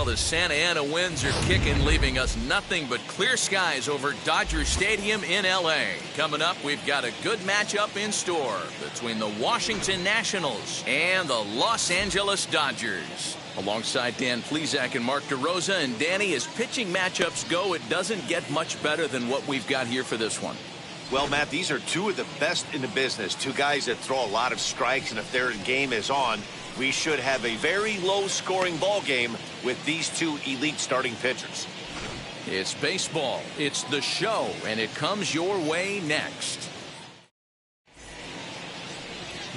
the Santa Ana winds are kicking, leaving us nothing but clear skies over Dodger Stadium in L.A. Coming up, we've got a good matchup in store between the Washington Nationals and the Los Angeles Dodgers. Alongside Dan Plesac and Mark DeRosa, and Danny, as pitching matchups go, it doesn't get much better than what we've got here for this one. Well, Matt, these are two of the best in the business. Two guys that throw a lot of strikes, and if their game is on, we should have a very low-scoring ball game with these two elite starting pitchers. It's baseball, it's the show, and it comes your way next.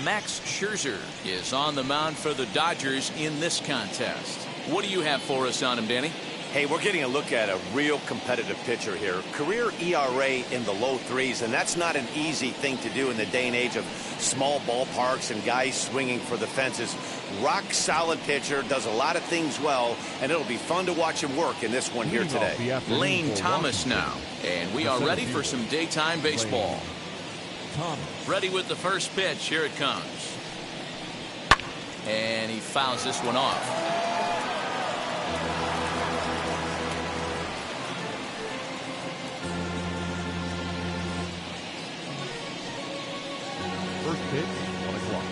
Max Scherzer is on the mound for the Dodgers in this contest. What do you have for us on him, Danny? Hey, we're getting a look at a real competitive pitcher here. Career ERA in the low threes, and that's not an easy thing to do in the day and age of small ballparks and guys swinging for the fences. Rock solid pitcher, does a lot of things well, and it'll be fun to watch him work in this one here today. Lane Thomas now, and we are ready for some daytime baseball. Ready with the first pitch. Here it comes. And he fouls this one off. First pitch, 1 o'clock.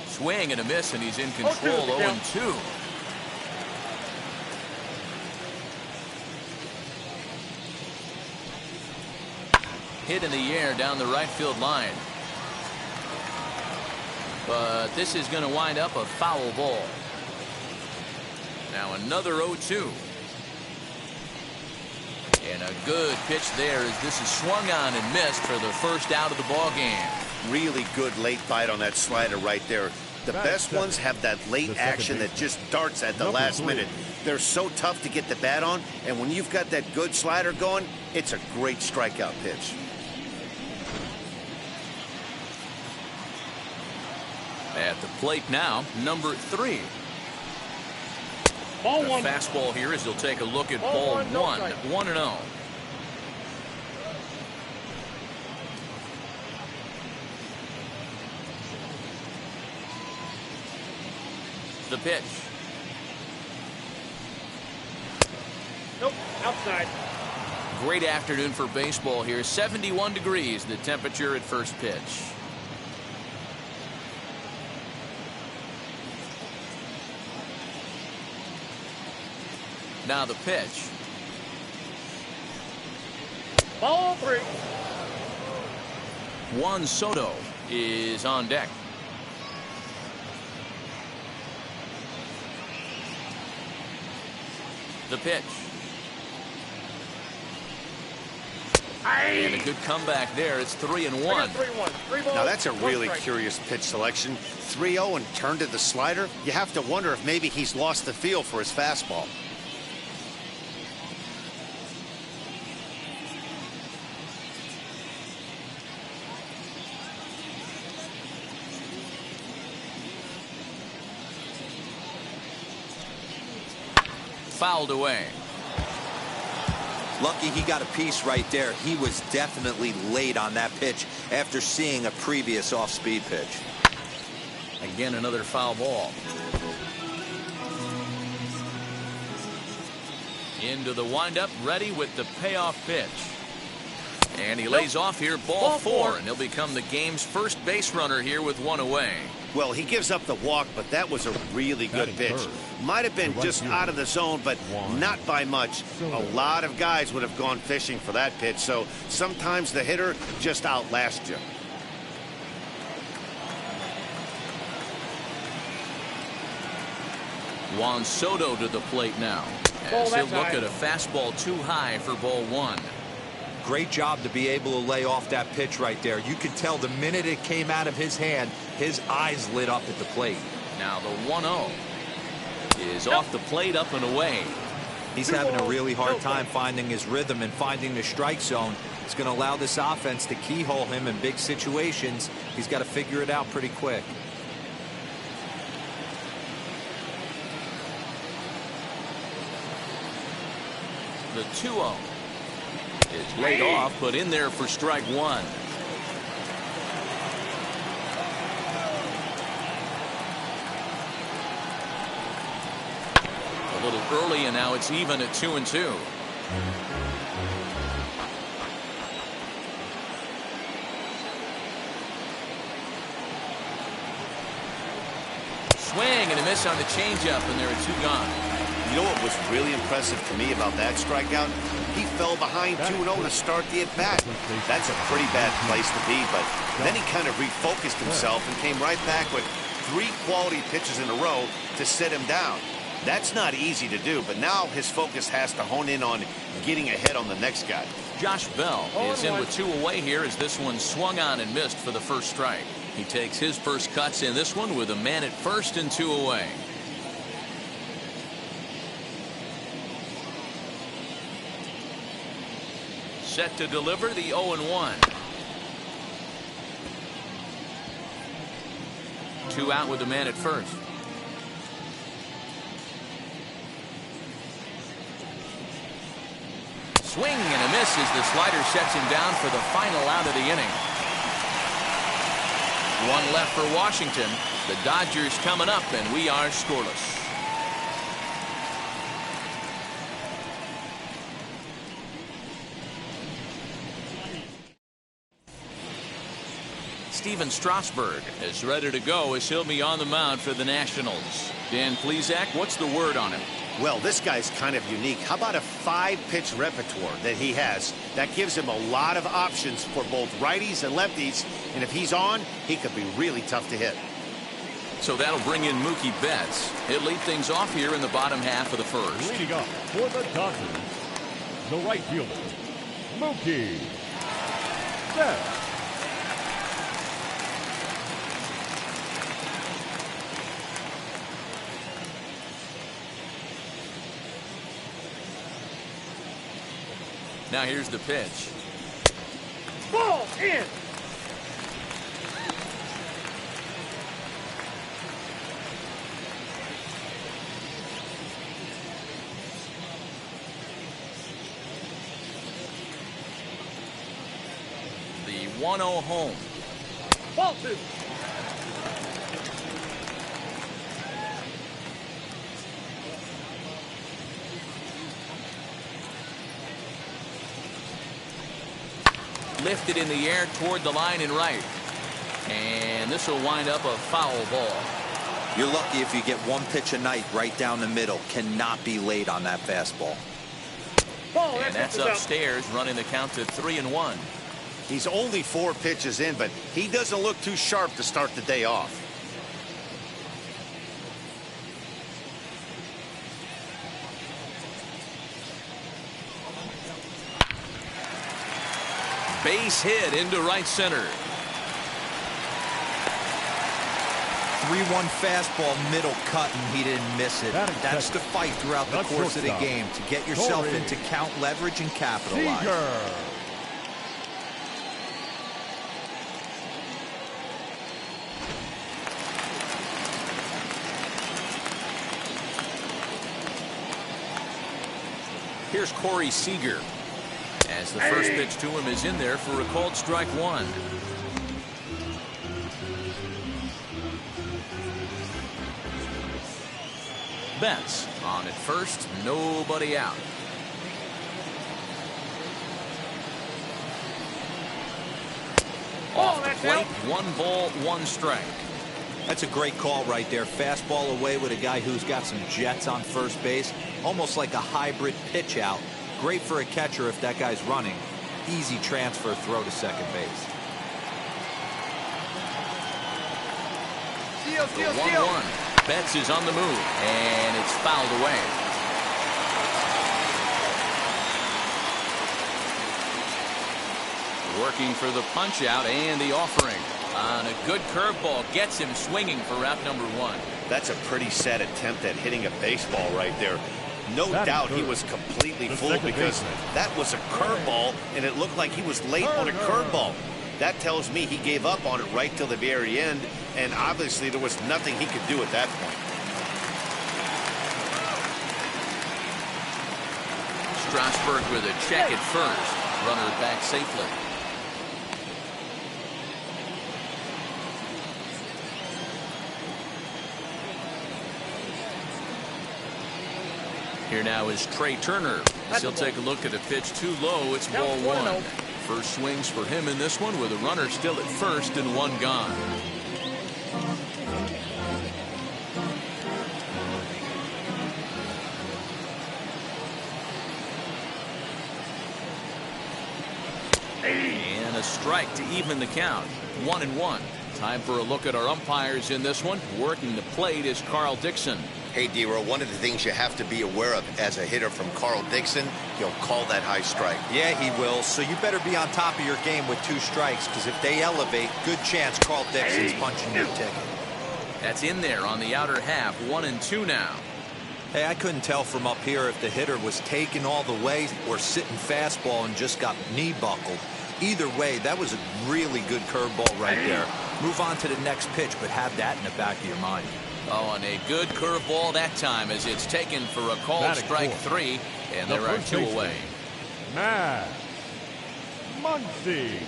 Swing and a miss, and he's in control. 0-2. Hit in the air down the right field line. But this is going to wind up a foul ball. Now another 0-2. And a good pitch there as this is swung on and missed for the first out of the ball game. Really good late bite on that slider right there. The best ones have that late action that just darts at the last minute. They're so tough to get the bat on, and when you've got that good slider going, it's a great strikeout pitch. At the plate now, number 3. Ball the one. Fastball here as he'll take a look at ball 1. 1-0. The pitch. Nope, outside. Great afternoon for baseball here. 71 degrees the temperature at first pitch. Now the pitch. Ball 3. Juan Soto is on deck. The pitch. And a good comeback there. It's 3-1. 3-1. Now that's a really curious pitch selection. 3-0 and turned to the slider. You have to wonder if maybe he's lost the feel for his fastball. Fouled away. Lucky he got a piece right there. He was definitely late on that pitch after seeing a previous off-speed pitch. Again, another foul ball. Into the windup, ready with the payoff pitch. And he lays off here, ball 4, and he'll become the game's first base runner here with 1 away. Well, he gives up the walk, but that was a really good pitch. Might have been just out of the zone, but not by much. A lot of guys would have gone fishing for that pitch, so sometimes the hitter just outlasts you. Juan Soto to the plate now, as he'll look at a fastball too high for ball 1. Great job to be able to lay off that pitch right there. You could tell the minute it came out of his hand, his eyes lit up at the plate. Now the 1-0 is off the plate, up and away. He's having a really hard time finding his rhythm and finding the strike zone. It's going to allow this offense to keyhole him in big situations. He's got to figure it out pretty quick. The 2-0 is laid off, but in there for strike 1. little early, and now it's even at 2-2. Swing and a miss on the changeup, and there are 2 gone. You know what was really impressive to me about that strikeout? He fell behind 2-0 to start the at-bat. That's a pretty bad place to be, but then he kind of refocused himself and came right back with 3 quality pitches in a row to sit him down. That's not easy to do, but now his focus has to hone in on getting ahead on the next guy. Josh Bell is in with 2 away here as this one swung on and missed for the first strike. He takes his first cuts in this one with a man at first and 2 away. Set to deliver the 0-1. 2 out with a man at first. Swing and a miss as the slider sets him down for the final out of the inning. 1 left for Washington. The Dodgers coming up, and we are scoreless. Steven Strasburg is ready to go as he'll be on the mound for the Nationals. Dan Plesac, what's the word on him? Well, this guy's kind of unique. How about a 5-pitch repertoire that he has? That gives him a lot of options for both righties and lefties, and if he's on, he could be really tough to hit. So that'll bring in Mookie Betts. He'll lead things off here in the bottom half of the first. Leading up for the Dodgers, the right fielder, Mookie Betts. Now here's the pitch. Ball in. The 1-0 home. Ball 2. Lifted in the air toward the line and right. And this will wind up a foul ball. You're lucky if you get 1 pitch a night right down the middle. Cannot be late on that fastball. Ball, And that's upstairs, running the count to 3-1. He's only 4 pitches in, but he doesn't look too sharp to start the day off. Base hit into right center. 3-1 fastball, middle cut, and he didn't miss it. That's the fight throughout the course of the game, to get yourself into count leverage and capitalize. Here's Corey Seager, as the first pitch to him is in there for a called strike 1. Betts on at first, nobody out. Off the plate, 1 ball, 1 strike. That's a great call right there. Fastball away with a guy who's got some jets on first base. Almost like a hybrid pitch out. Great for a catcher if that guy's running. Easy transfer throw to second base. The 1-1. Betts is on the move, and it's fouled away. Working for the punch out and the offering. On a good curveball, gets him swinging for route number 1. That's a pretty sad attempt at hitting a baseball right there. No doubt he was completely fooled because that was a curveball, and it looked like he was late on a curveball. That tells me he gave up on it right till the very end, and obviously there was nothing he could do at that point. Strasburg with a check at first. Runner back safely. Here now is Trey Turner. As he'll take a look at a pitch too low. It's ball one. First swings for him in this one with a runner still at first and one gone. And a strike to even the count. 1-1. Time for a look at our umpires in this one. Working the plate is Carl Dixon. Hey, D-Row, one of the things you have to be aware of as a hitter from Carl Dixon, he'll call that high strike. Yeah, he will. So you better be on top of your game with 2 strikes, because if they elevate, good chance Carl Dixon's punching your ticket. That's in there on the outer half. 1-2 now. Hey, I couldn't tell from up here if the hitter was taking all the way or sitting fastball and just got knee buckled. Either way, that was a really good curveball right there. Move on to the next pitch, but have that in the back of your mind. Oh, and a good curveball that time as it's taken for a called strike 3, and there are 2 away. Matt Muncy.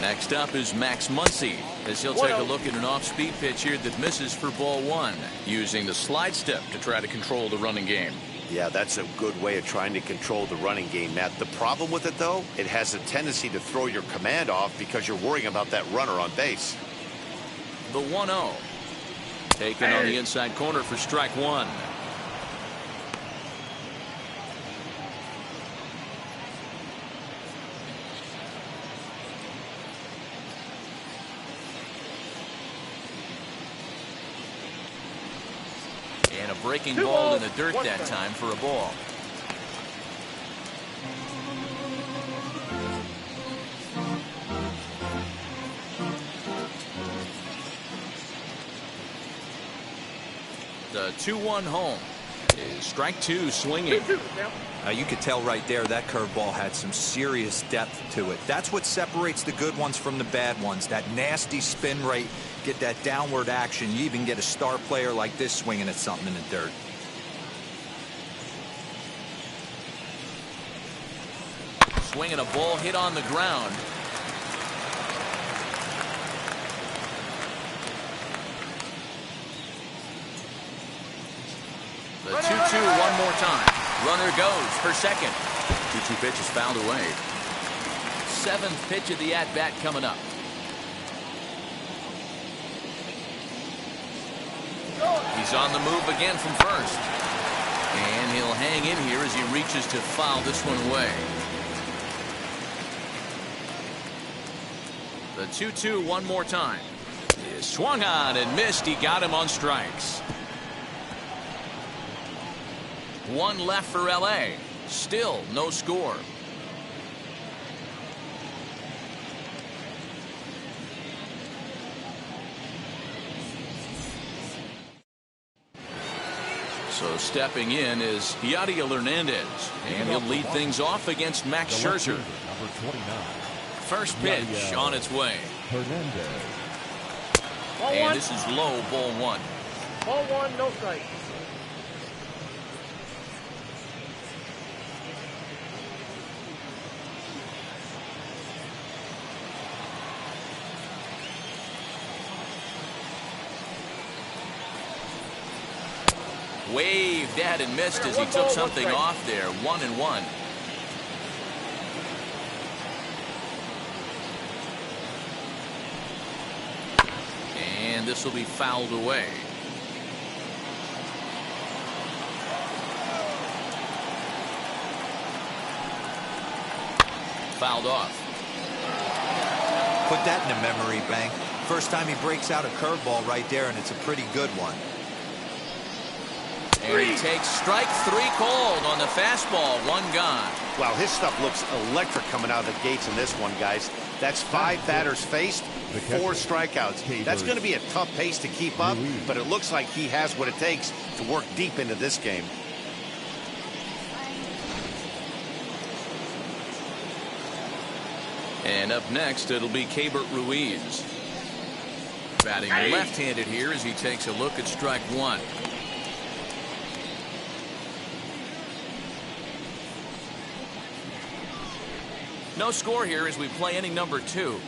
Next up is Max Muncy, as he'll take a look at an off-speed pitch here that misses for ball 1, using the slide step to try to control the running game. Yeah, that's a good way of trying to control the running game, Matt. The problem with it, though, it has a tendency to throw your command off because you're worrying about that runner on base. The 1-0. Taken on the inside corner for strike 1. And a breaking ball in the dirt that time for a ball. The 2-1 home is strike 2 swinging. You could tell right there that curveball had some serious depth to it. That's what separates the good ones from the bad ones. That nasty spin rate, get that downward action. You even get a star player like this swinging at something in the dirt. Swinging a ball hit on the ground. The 2-2 one more time. Runner goes for second. 2-2 pitch is fouled away. 7th pitch of the at-bat coming up. He's on the move again from first. And he'll hang in here as he reaches to foul this one away. The 2-2 one more time. He swung on and missed. He got him on strikes. 1 left for LA. Still no score. So stepping in is Yadiel Hernandez, and he'll lead things off against Max Scherzer. Number 29. First pitch on its way. Hernandez. And this is low, ball 1. Ball 1, no strike. Waved at and missed as he took something off there. 1-1. And this will be fouled away. Fouled off. Put that in the memory bank. First time he breaks out a curveball right there, and it's a pretty good one. And he takes strike 3 called on the fastball. 1 gone. Wow, his stuff looks electric coming out of the gates in this one, guys. That's 5 batters faced, 4 strikeouts. That's going to be a tough pace to keep up, but it looks like he has what it takes to work deep into this game. And up next, it'll be Keibert Ruiz. Batting left-handed here as he takes a look at strike 1. No score here as we play inning number 2.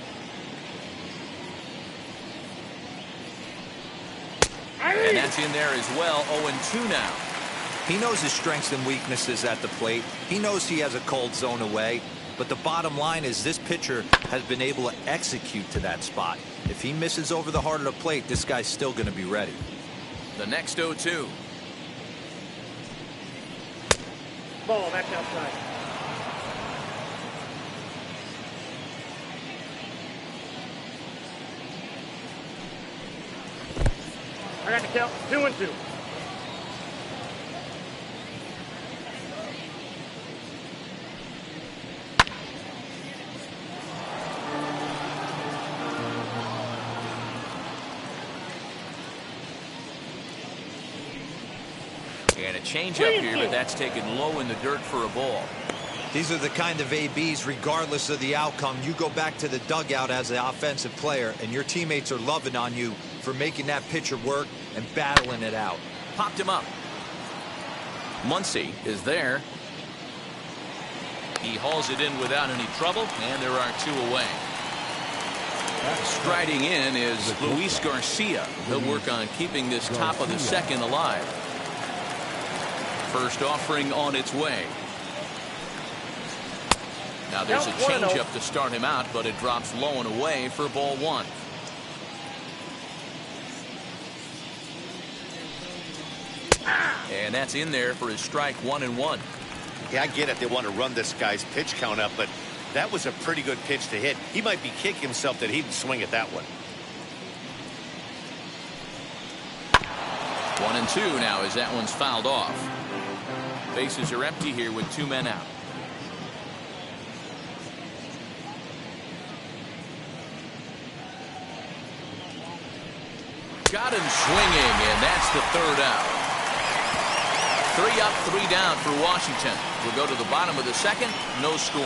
And that's in there as well. 0-2 now. He knows his strengths and weaknesses at the plate. He knows he has a cold zone away. But the bottom line is this pitcher has been able to execute to that spot. If he misses over the heart of the plate, this guy's still going to be ready. The next 0-2. Ball, that's outside. I got the count. 2-2. And a changeup here, but that's taken low in the dirt for a ball. These are the kind of ABs, regardless of the outcome, you go back to the dugout as an offensive player, and your teammates are loving on you for making that pitcher work and battling it out. Popped him up. Muncy is there. He hauls it in without any trouble, and there are 2 away. Striding in is Luis Garcia. He'll work on keeping this top of the second alive. First offering on its way. Now there's a changeup to start him out, but it drops low and away for ball 1. And that's in there for his strike 1-1. Yeah, I get it. They want to run this guy's pitch count up, but that was a pretty good pitch to hit. He might be kicking himself that he didn't swing at that one. 1-2 now as that one's fouled off. Bases are empty here with 2 men out. Got him swinging, and that's the 3rd out. 3 up, 3 down for Washington. We'll go to the bottom of the second. No score.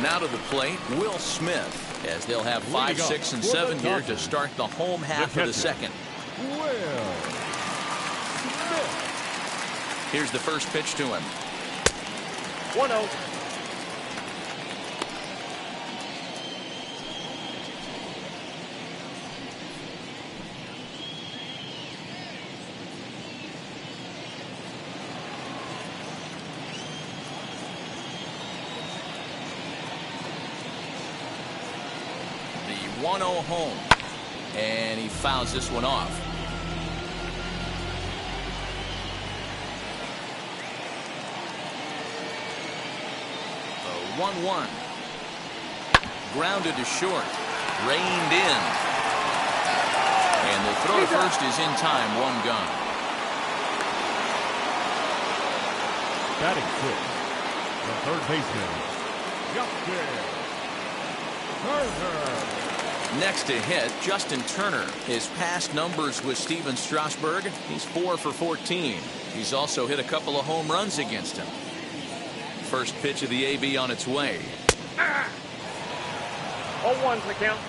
Now to the plate, Will Smith, as they'll have 5, 6, and 7 here to start the home half of the second. Here's the first pitch to him. 1-0. The 1-0 home, and he fouls this one off. The 1-1 grounded to short, reined in, and the throw to first is in time. 1 gone. Batting 6, the third baseman, Justin Turner. Next to hit, Justin Turner. His past numbers with Steven Strasburg, he's 4 for 14. He's also hit a couple of home runs against him. First pitch of the AB on its way. 0-1's the count.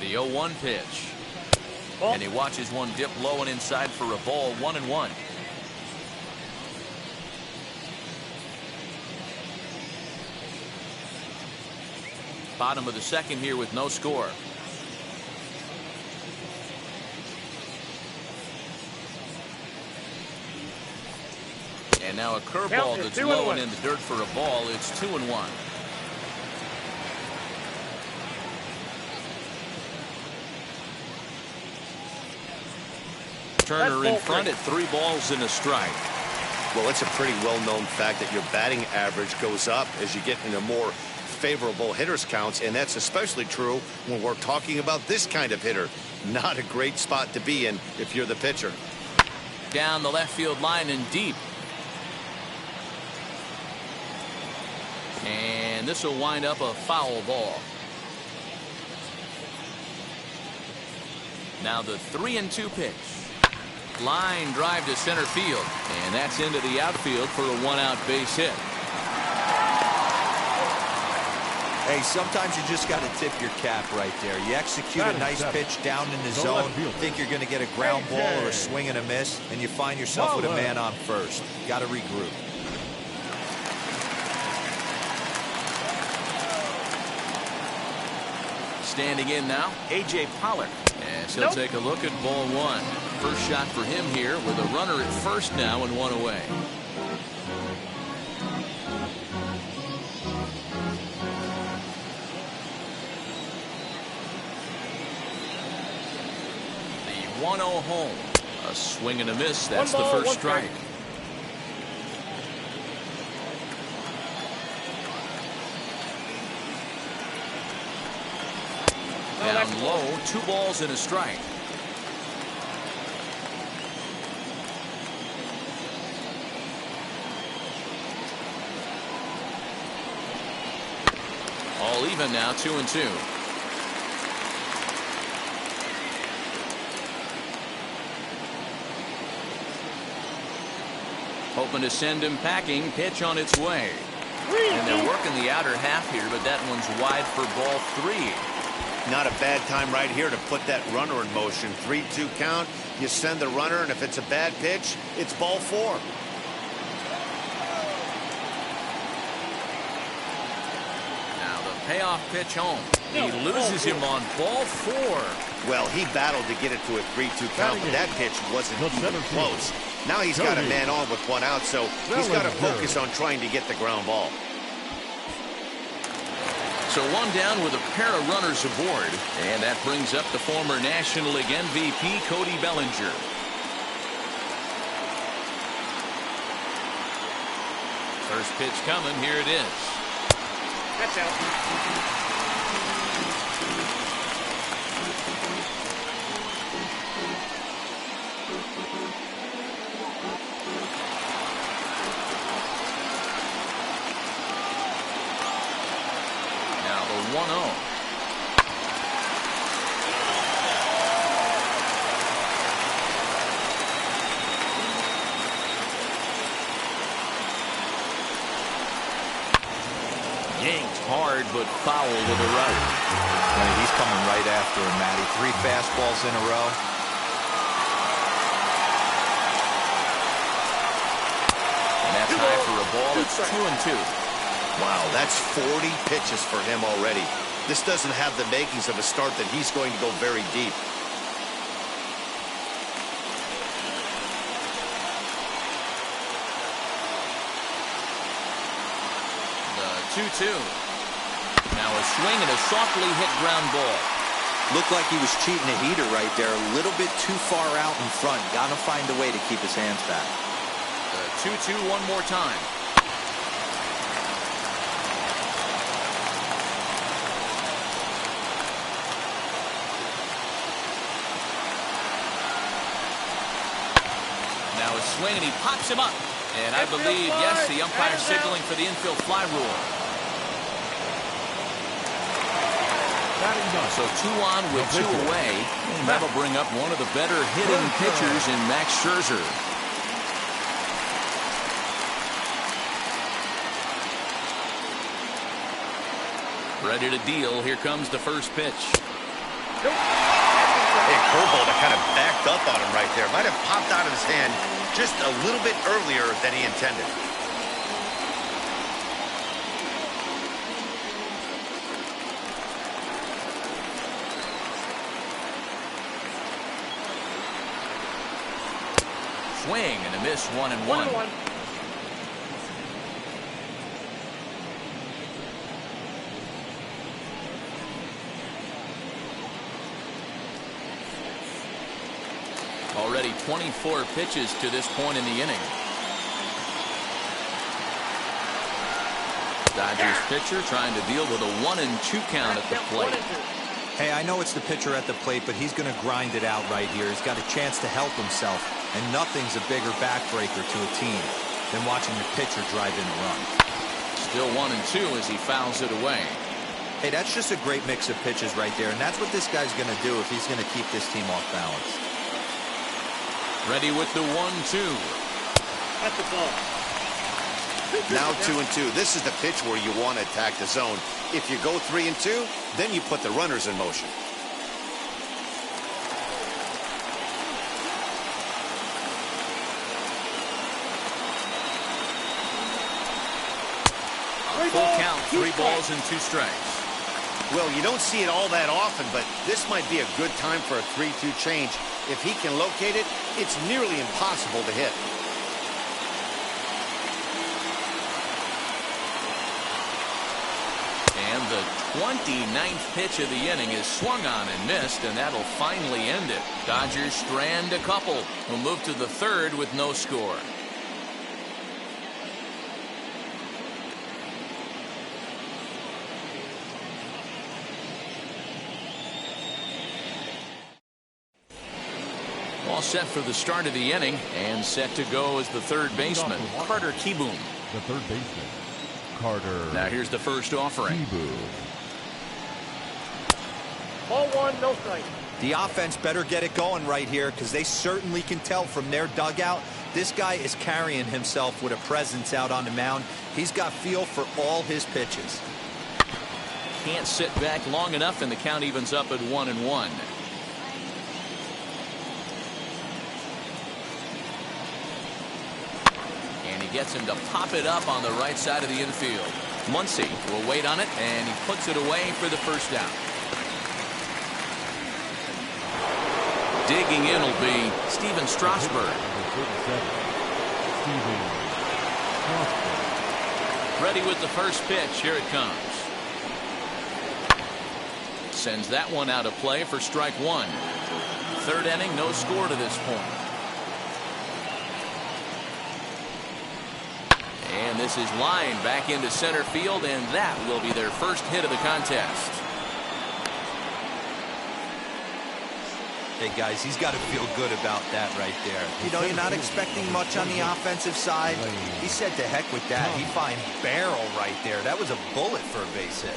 The 0-1 pitch. Ball. And he watches one dip low and inside for a ball. 1-1. Bottom of the second here with no score. And now a curveball that's low and in the dirt for a ball. It's 2-1. Turner in front at 3 balls and a strike. Well, it's a pretty well-known fact that your batting average goes up as you get into more favorable hitters counts, and that's especially true when we're talking about this kind of hitter. Not a great spot to be in if you're the pitcher. Down the left field line and deep. And this will wind up a foul ball. Now the 3-2 pitch. Line drive to center field, and that's into the outfield for a 1-out base hit. Hey, sometimes you just got to tip your cap right there. You execute a nice pitch down in the zone, think you're going to get a ground ball or a swing and a miss, and you find yourself with a man on first. Got to regroup. Standing in now, A.J. Pollard. As he'll take a look at ball one. First shot for him here with a runner at first now and one away. The 1-0 home. A swing and a miss. That's the first strike. Down low, 2 balls and a strike. All even now, 2-2. Hoping to send him packing. Pitch on its way. And they're working the outer half here, but that one's wide for ball 3. Not a bad time right here to put that runner in motion. 3-2 count. You send the runner, and if it's a bad pitch, it's ball 4. Now the payoff pitch home. He loses him on ball 4. Well, he battled to get it to a 3-2 count, but that pitch wasn't even close. Now he's got a man on with 1 out, so he's got to focus on trying to get the ground ball. So 1 down with a pair of runners aboard, and that brings up the former National League MVP Cody Bellinger. First pitch coming. Here it is. That's out. Now the 1-0. Yanked hard, but foul with a right. He's coming right after him, Matty. 3 fastballs in a row. And that's high for a ball. It's 2-2. Wow, that's 40 pitches for him already. This doesn't have the makings of a start that he's going to go very deep. The 2-2. Now a swing and a softly hit ground ball. Looked like he was cheating a heater right there. A little bit too far out in front. Got to find a way to keep his hands back. The 2-2 one more time. Now a swing and he pops him up. And I believe, yes, the umpire signaling for the infield fly rule. So 2 on with 2 away. And that'll bring up one of the better hitting pitchers in Max Scherzer. Ready to deal. Here comes the first pitch. Hey, curveball that kind of backed up on him right there. Might have popped out of his hand just a little bit earlier than he intended. Swing and a miss. 1-1. 1-1. Already 24 pitches to this point in the inning. Dodgers pitcher trying to deal with a 1-2 count at the plate. Hey, I know it's the pitcher at the plate, but he's going to grind it out right here. He's got a chance to help himself, and nothing's a bigger backbreaker to a team than watching the pitcher drive in a run. Still 1-2 as he fouls it away. Hey, that's just a great mix of pitches right there, and that's what this guy's going to do if he's going to keep this team off balance. Ready with the 1-2. That's the ball. Now 2-2. This is the pitch where you want to attack the zone. If you go 3-2, then you put the runners in motion. Full count, 3 balls and 2 strikes. Well, you don't see it all that often, but this might be a good time for a 3-2 change. If he can locate it, it's nearly impossible to hit. And the 29th pitch of the inning is swung on and missed, and that'll finally end it. Dodgers strand a couple, who move to the 3rd with no score. All set for the start of the inning, and set to go as the 3rd baseman, Carter Kieboom. The 3rd baseman, Carter. Now here's the first offering. Ball 1, no strike. The offense better get it going right here, because they certainly can tell from their dugout this guy is carrying himself with a presence out on the mound. He's got feel for all his pitches. Can't sit back long enough, and the count evens up at 1-1. And he gets him to pop it up on the right side of the infield. Muncy will wait on it, and he puts it away for the first out. Digging in will be Steven Strasburg. Ready with the first pitch. Here it comes. Sends that one out of play for strike 1. 3rd inning, no score to this point. And this is lined back into center field, and that will be their first hit of the contest. Hey, guys, he's got to feel good about that right there. You know, you're not expecting much on the offensive side. He said to heck with that. He finds barrel right there. That was a bullet for a base hit.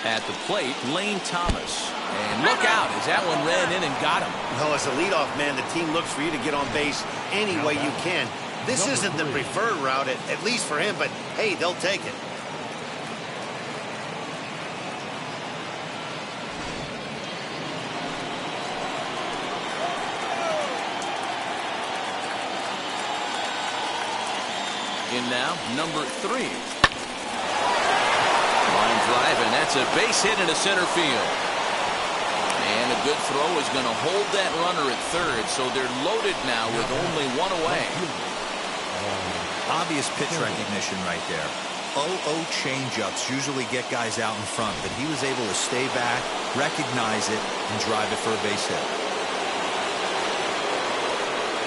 At the plate, Lane Thomas. And look out as that one ran in and got him. Well, as a leadoff man, the team looks for you to get on base any way you can. This isn't the preferred route, at least for him, but hey, they'll take it. In now, number 3. Line drive, and that's a base hit into center field. And a good throw is going to hold that runner at 3rd, so they're loaded now with only 1 away. Obvious pitch recognition right there. 0-0 changeups usually get guys out in front, but he was able to stay back, recognize it, and drive it for a base hit.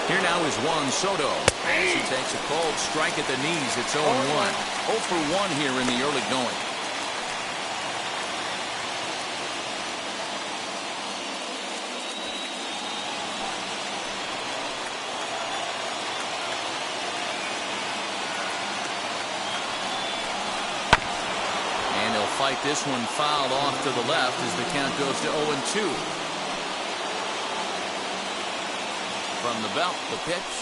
Here now is Juan Soto. As he takes a cold strike at the knees, it's 0-1. 0 for 1 here in the early going. And he'll fight this one fouled off to the left as the count goes to 0-2. From the belt, the pitch.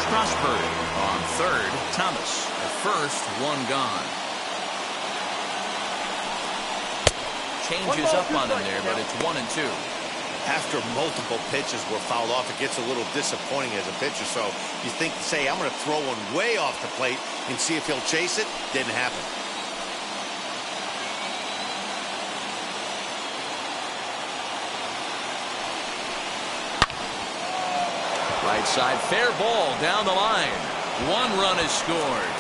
Strasburg on 3rd. Thomas at 1st, 1 gone. Changes up on him there, but it's 1-2. After multiple pitches were fouled off, it gets a little disappointing as a pitcher. So you think, say, I'm going to throw one way off the plate and see if he'll chase it. Didn't happen. Right side, fair ball down the line. 1 run is scored.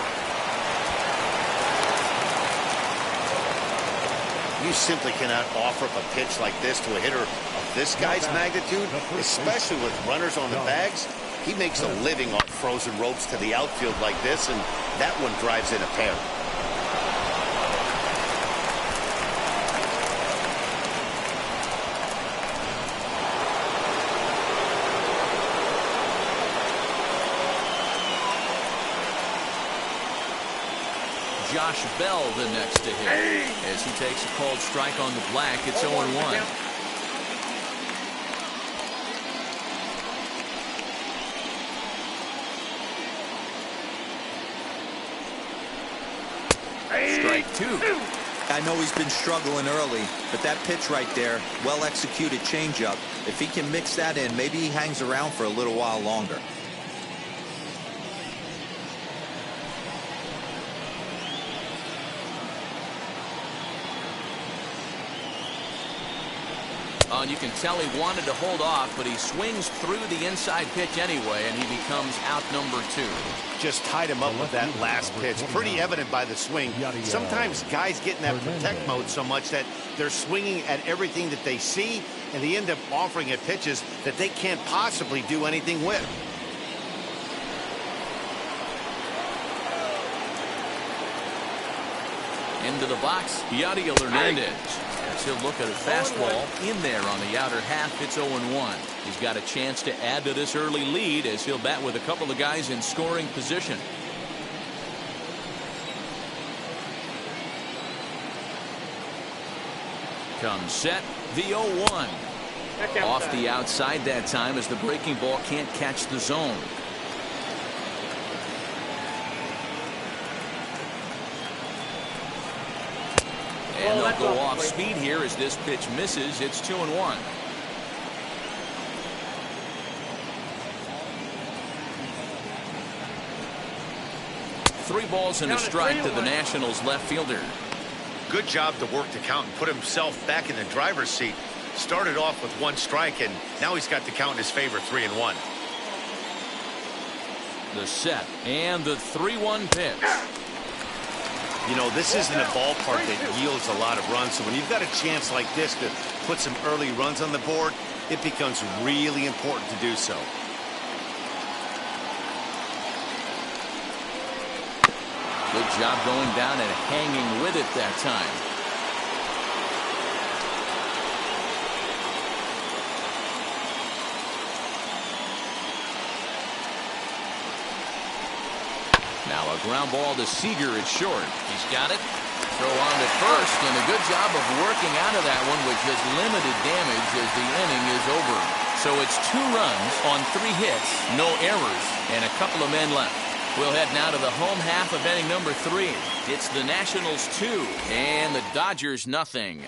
You simply cannot offer up a pitch like this to a hitter of this guy's magnitude, especially with runners on the bags. He makes a living off frozen ropes to the outfield like this, and that one drives in a pair. Josh Bell the next to hit. As he takes a called strike on the black, it's 0-1. Strike two. I know he's been struggling early, but that pitch right there, well-executed changeup, if he can mix that in, maybe he hangs around for a little while longer. And you can tell he wanted to hold off, but he swings through the inside pitch anyway, and he becomes out number 2. Just tied him up with that last pitch. Pretty evident by the swing. Sometimes guys get in that protect mode so much that they're swinging at everything that they see, and they end up offering it pitches that they can't possibly do anything with. Into the box, Yadier Hernandez. As he'll look at a fastball in there on the outer half. It's 0-1. He's got a chance to add to this early lead as he'll bat with a couple of guys in scoring position. Comes set, the 0-1. Off the outside that time as the breaking ball can't catch the zone. And they'll go off speed here as this pitch misses. It's 2-1. Three balls and a strike to the Nationals left fielder. Good job to work the count and put himself back in the driver's seat. Started off with 1 strike, and now he's got the count in his favor, 3-1. The set and the 3-1 pitch. You know, this isn't a ballpark that yields a lot of runs, so when you've got a chance like this to put some early runs on the board, it becomes really important to do so. Good job going down and hanging with it that time. Now a ground ball to Seager at short. He's got it. Throw on to first, and a good job of working out of that one with just limited damage as the inning is over. So it's 2 runs on 3 hits, no errors, and a couple of men left. We'll head now to the home half of inning number 3. It's the Nationals 2 and the Dodgers nothing.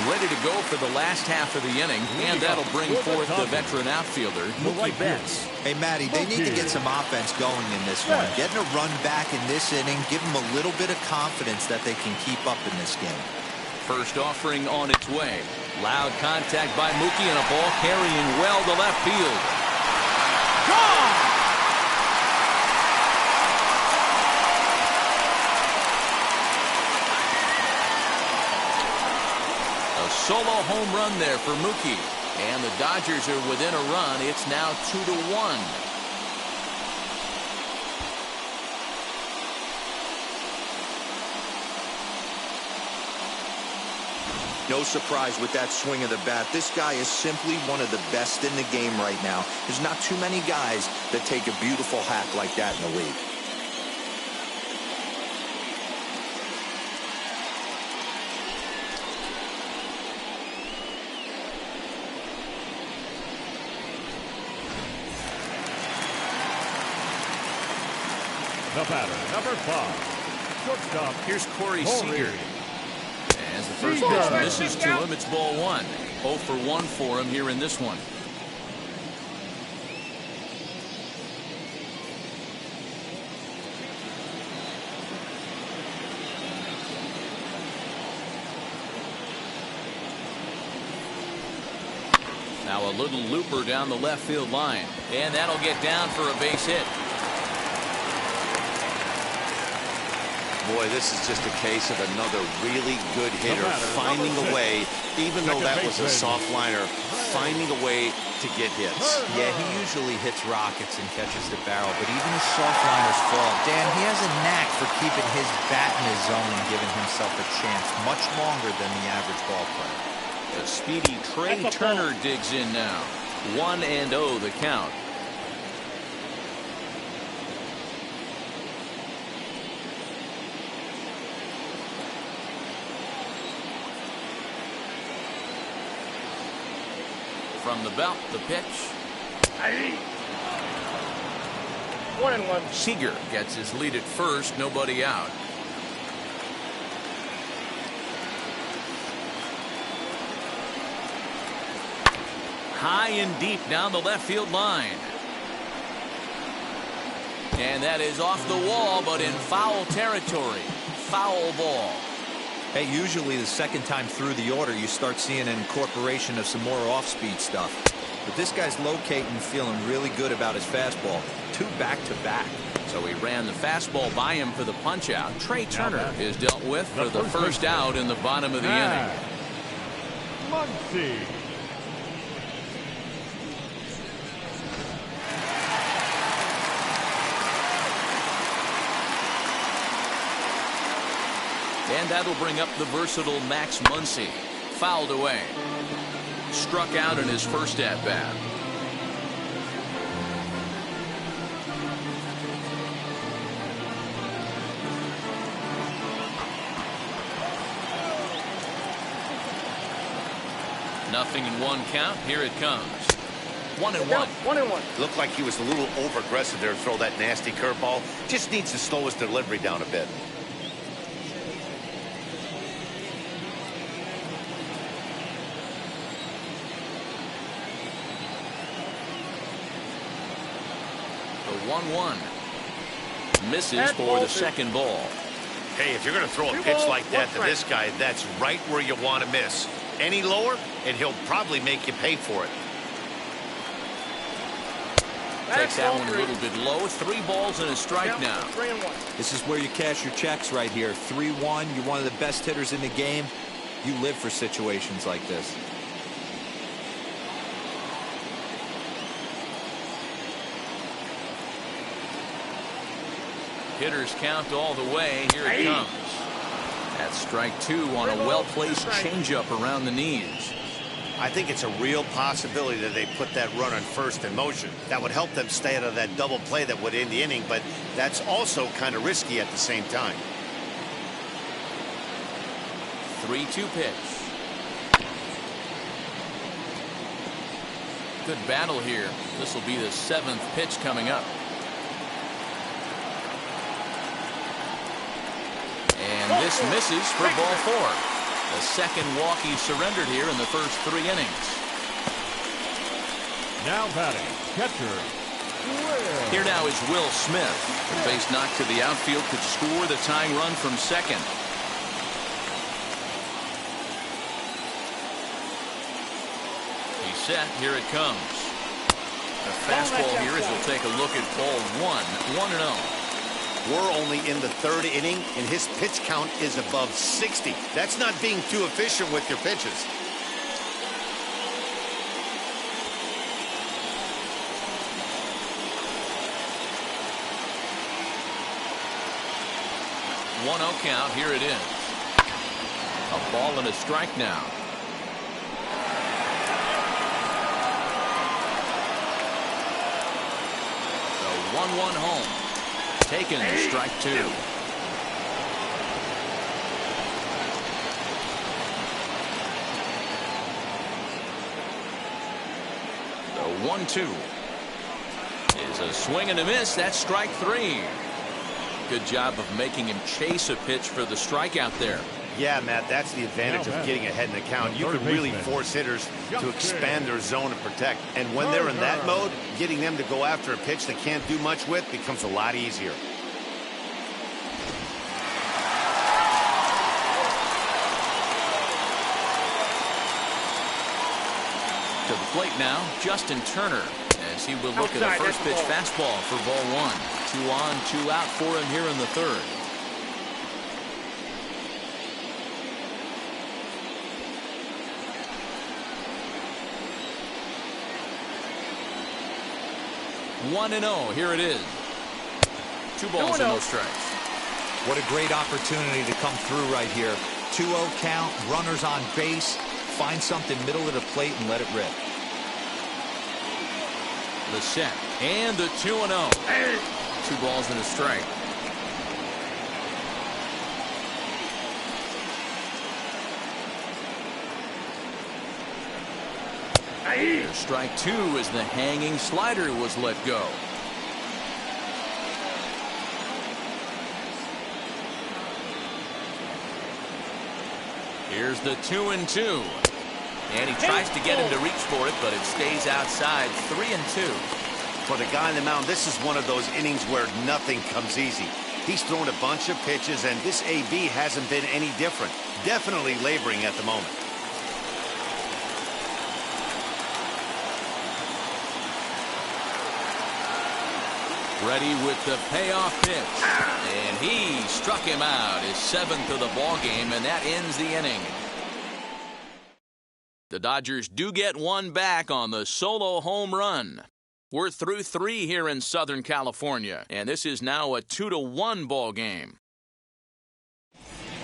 Ready to go for the last half of the inning, and that'll bring forth the veteran outfielder, Mookie Betts. Hey, Matty, they need to get some offense going in this one. Getting a run back in this inning, give them a little bit of confidence that they can keep up in this game. First offering on its way. Loud contact by Mookie and a ball carrying well to left field. Gone! Solo home run there for Mookie. And the Dodgers are within a run. It's now 2-1. No surprise with that swing of the bat. This guy is simply one of the best in the game right now. There's not too many guys that take a beautiful hack like that in the league. The batter, number 5, shortstop. Here's Corey Seager. As the first pitch misses to him, it's ball 1. 0 for 1 for him here in this one. Now a little looper down the left field line, and that'll get down for a base hit. Boy, this is just a case of another really good hitter finding a way, even though that was a soft liner, finding a way to get hits. Yeah, he usually hits rockets and catches the barrel, but even his soft liners fall. Dan, he has a knack for keeping his bat in his zone and giving himself a chance much longer than the average ball player. The speedy Trey Turner digs in now. 1-0 the count. From the belt, the pitch. 1-1. Seager gets his lead at first, nobody out. High and deep down the left field line. And that is off the wall, but in foul territory. Foul ball. Hey, usually the second time through the order, you start seeing an incorporation of some more off-speed stuff. But this guy's locating, feeling really good about his fastball. 2 back-to-back. So he ran the fastball by him for the punch-out. Trey Turner is dealt with for the first out in the bottom of the inning. Muncy. And that'll bring up the versatile Max Muncy. Fouled away. Struck out in his first at-bat. Nothing in 1 count. Here it comes. 1-1. 1-1. Looked like he was a little over-aggressive there to throw that nasty curveball. Just needs to slow his delivery down a bit. The 1-1. Misses for the second ball. Hey, if you're going to throw a pitch like that to this guy, that's right where you want to miss. Any lower, and he'll probably make you pay for it. Takes that one a little bit low. 3 balls and a strike now. 3-1. This is where you cash your checks right here. 3-1. You're one of the best hitters in the game. You live for situations like this. Hitters count all the way. Here it comes. That's strike 2 on a well-placed changeup around the knees. I think it's a real possibility that they put that run on first in motion. That would help them stay out of that double play that would end the inning, but that's also kind of risky at the same time. 3-2 pitch. Good battle here. This will be the 7th pitch coming up. And this misses for ball 4. The second walk he surrendered here in the first 3 innings. Now batting, catcher. Here now is Will Smith. The base knock to the outfield could score the tying run from second. He's set. Here it comes. The fastball here as we'll take a look at ball 1. 1-0. We're only in the 3rd inning, and his pitch count is above 60. That's not being too efficient with your pitches. One 1-0 count. Here it is. A ball and a strike now. The 1-1 home. Taken, strike 2. The 1-2 is a swing and a miss. That's strike 3. Good job of making him chase a pitch for the strikeout there. Yeah, Matt, that's the advantage of getting ahead in the count. You can really force hitters to expand their zone and protect. And when they're in that mode, getting them to go after a pitch they can't do much with becomes a lot easier. To the plate now, Justin Turner, as he will look at a first pitch fastball for ball 1. 2 on, 2 out for him here in the 3rd. One and 0. Here it is. 2 balls and no strikes. What a great opportunity to come through right here. 2-0 count, runners on base. Find something middle of the plate and let it rip. The set and the 2-0. 2 balls and a strike. Here's strike two as the hanging slider was let go. Here's the 2-2. And he tries to get him to reach for it, but it stays outside. 3-2. For the guy on the mound, this is one of those innings where nothing comes easy. He's thrown a bunch of pitches, and this AB hasn't been any different. Definitely laboring at the moment. Ready with the payoff pitch. And he struck him out, his 7th of the ball game, and that ends the inning. The Dodgers do get one back on the solo home run. We're through 3 here in Southern California, and this is now a 2-1 ball game.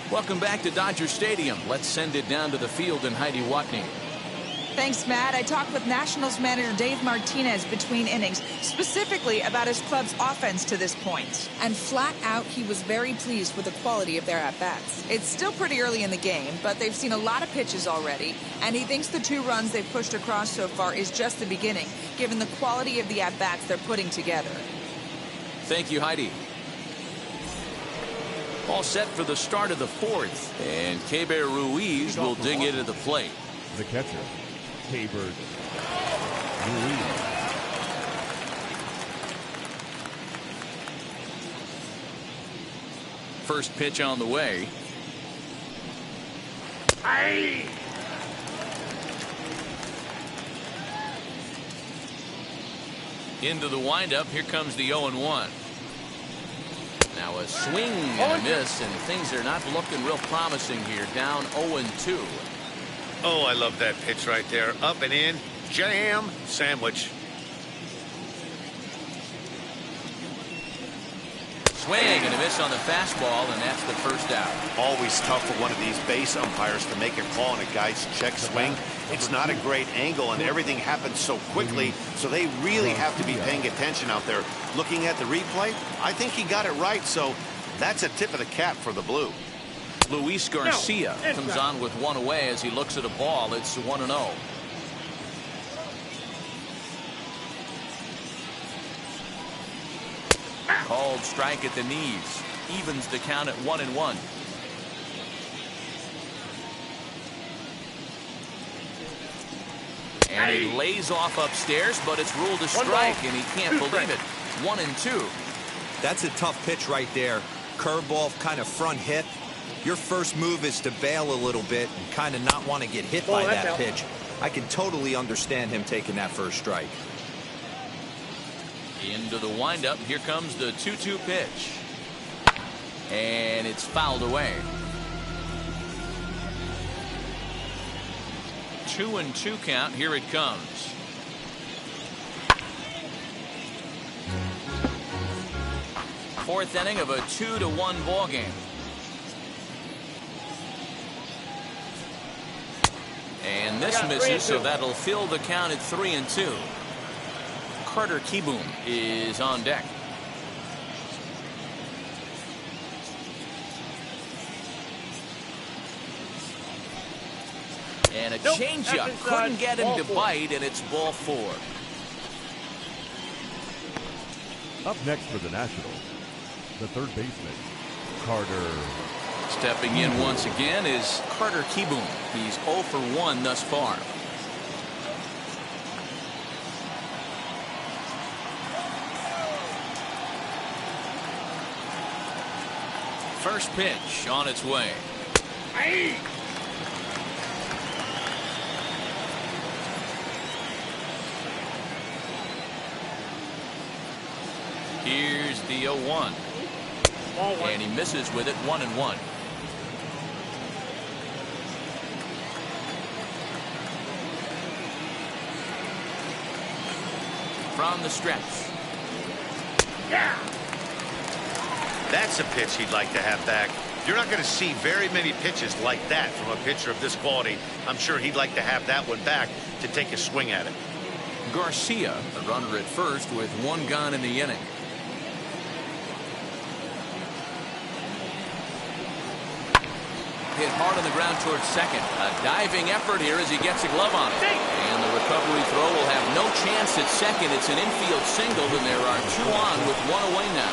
Welcome back to Dodger Stadium. Let's send it down to the field and Heidi Watney. Thanks, Matt. I talked with Nationals manager Dave Martinez between innings, specifically about his club's offense to this point. And flat out, he was very pleased with the quality of their at-bats. It's still pretty early in the game, but they've seen a lot of pitches already, and he thinks the 2 runs they've pushed across so far is just the beginning, given the quality of the at-bats they're putting together. Thank you, Heidi. All set for the start of the 4th, and Keber Ruiz will dig into the plate. The catcher, Keber Ruiz. First pitch on the way. Aye. Into the windup. Here comes the 0-1. Now a swing and a miss, and things are not looking real promising here. Down 0-2. Oh, I love that pitch right there. Up and in. Jam sandwich. Swing and a miss on the fastball, and that's the first out. Always tough for one of these base umpires to make a call on a guy's check swing. It's not a great angle, and everything happens so quickly, so they really have to be paying attention out there. Looking at the replay, I think he got it right, so that's a tip of the cap for the Blue. Luis Garcia comes on with one away as he looks at a ball. It's 1-0. Called strike at the knees. Evens the count at 1-1. And he lays off upstairs, but it's ruled a strike, and he can't believe it. 1-2. That's a tough pitch right there. Curveball, kind of front hip. Your first move is to bail a little bit and kind of not want to get hit by that pitch. I can totally understand him taking that first strike. Into the windup. Here comes the 2-2 pitch. And it's fouled away. 2-2 count. Here it comes. Fourth inning of a 2-1 ball game. And this misses, so that'll fill the count at 3-2. Carter Kieboom is on deck. And a changeup couldn't get him to bite, and it's ball 4. Up next for the Nationals, the third baseman, Carter. Stepping in once again is Carter Kieboom. He's 0 for 1 thus far. First pitch on its way. Aye. Here's the 0-1. And he misses with it. 1-1. From the stretch. Yeah. That's a pitch he'd like to have back. You're not going to see very many pitches like that from a pitcher of this quality. I'm sure he'd like to have that one back to take a swing at it. Garcia, a runner at first with 1 gone in the inning. hit hard on the ground towards second. A diving effort here as he gets a glove on it. And the recovery throw will have no chance at second. It's an infield single, and there are two on with one away now.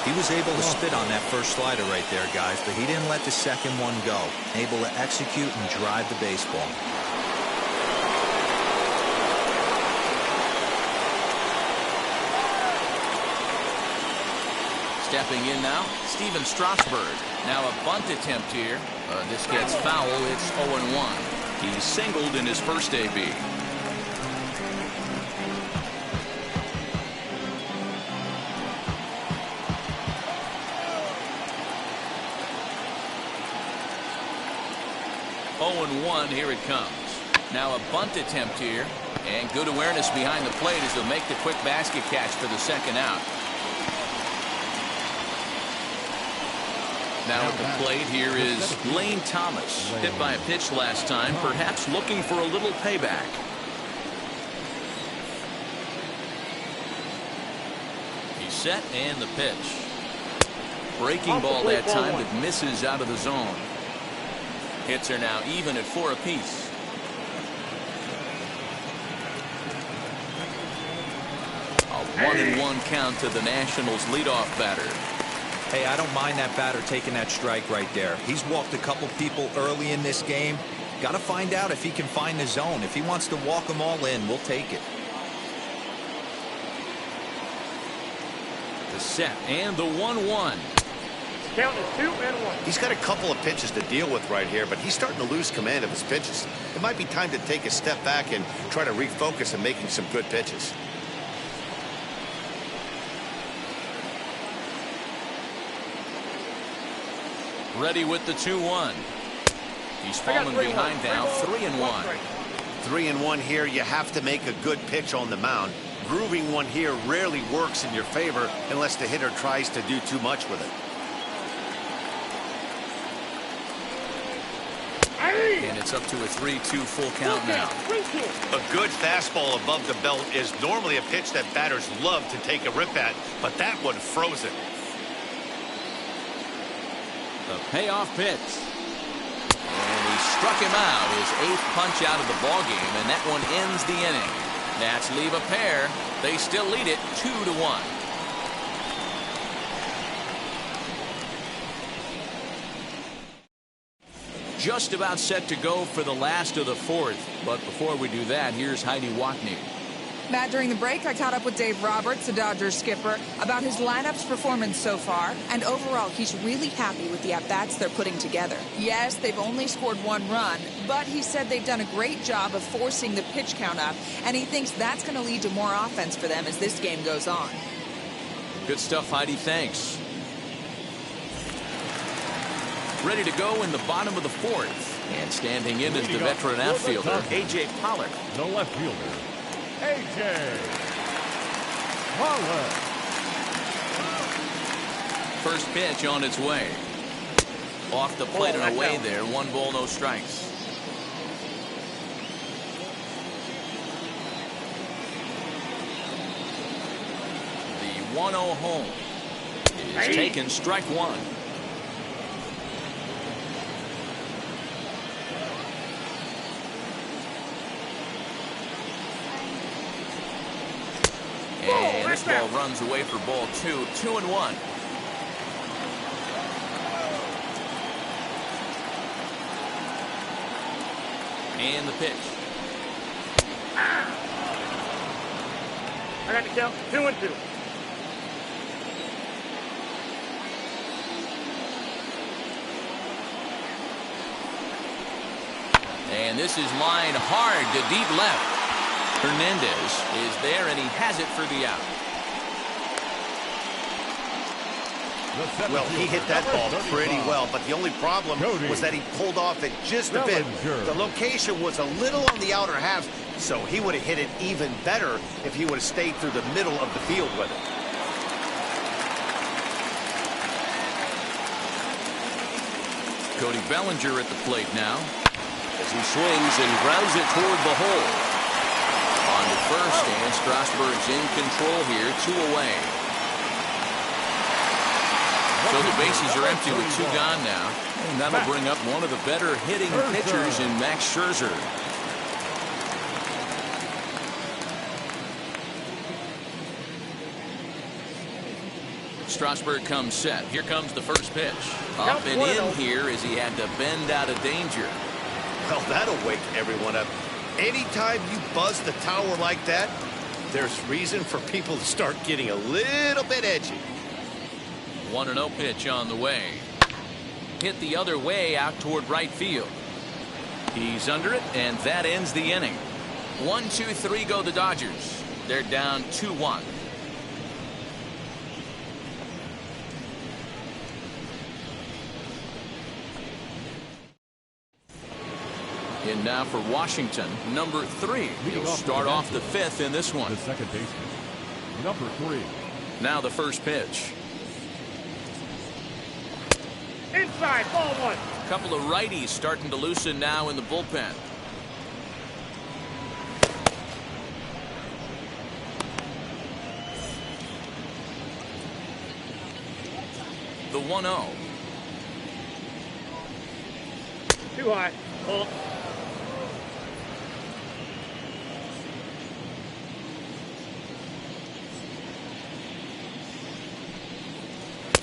He was able to spit on that first slider right there, guys, but he didn't let the second one go. Able to execute and drive the baseball. Stepping in now, Steven Strasburg. Now a bunt attempt here. This gets foul. It's 0-1. He singled in his first AB. One, here it comes. Now a bunt attempt here, and good awareness behind the plate as he'll make the quick basket catch for the second out. Now at the plate here is Lane Thomas. Hit by a pitch last time, perhaps looking for a little payback. He's set and the pitch. Breaking ball that time that misses out of the zone. Hits are now even at 4 apiece. A 1-1 count to the Nationals leadoff batter. Hey, I don't mind that batter taking that strike right there. He's walked a couple people early in this game. Got to find out if he can find the zone. If he wants to walk them all in, we'll take it. The set and the 1-1. Count is 2-1. He's got a couple of pitches to deal with right here, but he's starting to lose command of his pitches. It might be time to take a step back and try to refocus on making some good pitches. Ready with the 2-1. He's fallen behind now, 3-1. 3-1 here. You have to make a good pitch on the mound. Grooving one here rarely works in your favor unless the hitter tries to do too much with it. And it's up to a 3-2 full count now. A good fastball above the belt is normally a pitch that batters love to take a rip at, but that one froze it. The payoff pitch. And he struck him out, his 8th punch out of the ballgame, and that one ends the inning. Nats leave a pair. They still lead it 2-1. Just about set to go for the last of the 4th. But before we do that, here's Heidi Watney. Matt, during the break, I caught up with Dave Roberts, the Dodgers skipper, about his lineup's performance so far. And overall, he's really happy with the at-bats they're putting together. Yes, they've only scored 1 run, but he said they've done a great job of forcing the pitch count up. And he thinks that's going to lead to more offense for them as this game goes on. Good stuff, Heidi. Thanks. Ready to go in the bottom of the 4th. And standing in is the veteran outfielder, A.J. Pollock. The left fielder, A.J. Pollock. First pitch on its way. Off the plate and away there. 1 ball, no strikes. The 1-0 home is taken, strike 1. And this ball runs away for ball 2. 2-1. And the pitch. I got the count 2-2. And this is lined hard to deep left. Hernandez is there, and he has it for the out. Well, he hit that ball pretty well, but the only problem was that he pulled off it just a bit. The location was a little on the outer half, so he would have hit it even better if he would have stayed through the middle of the field with it. Cody Bellinger at the plate now as he swings and grounds it toward the hole. On to first, and Strasburg's in control here, 2 away. So the bases are empty with 2 gone now. And that'll bring up one of the better hitting pitchers in Max Scherzer. Strasburg comes set. Here comes the first pitch. Up and in here as he had to bend out of danger. Well, that'll wake everyone up. Anytime you buzz the tower like that, there's reason for people to start getting a little bit edgy. 1-0 pitch on the way. Hit the other way out toward right field. He's under it, and that ends the inning. 1-2-3 go the Dodgers. They're down 2-1. In now for Washington, number 3. He'll start off the 5th in this one. The second baseman, number 3. Now the first pitch. Inside, ball 1. Couple of righties starting to loosen now in the bullpen. The 1-0. Too high. Ball.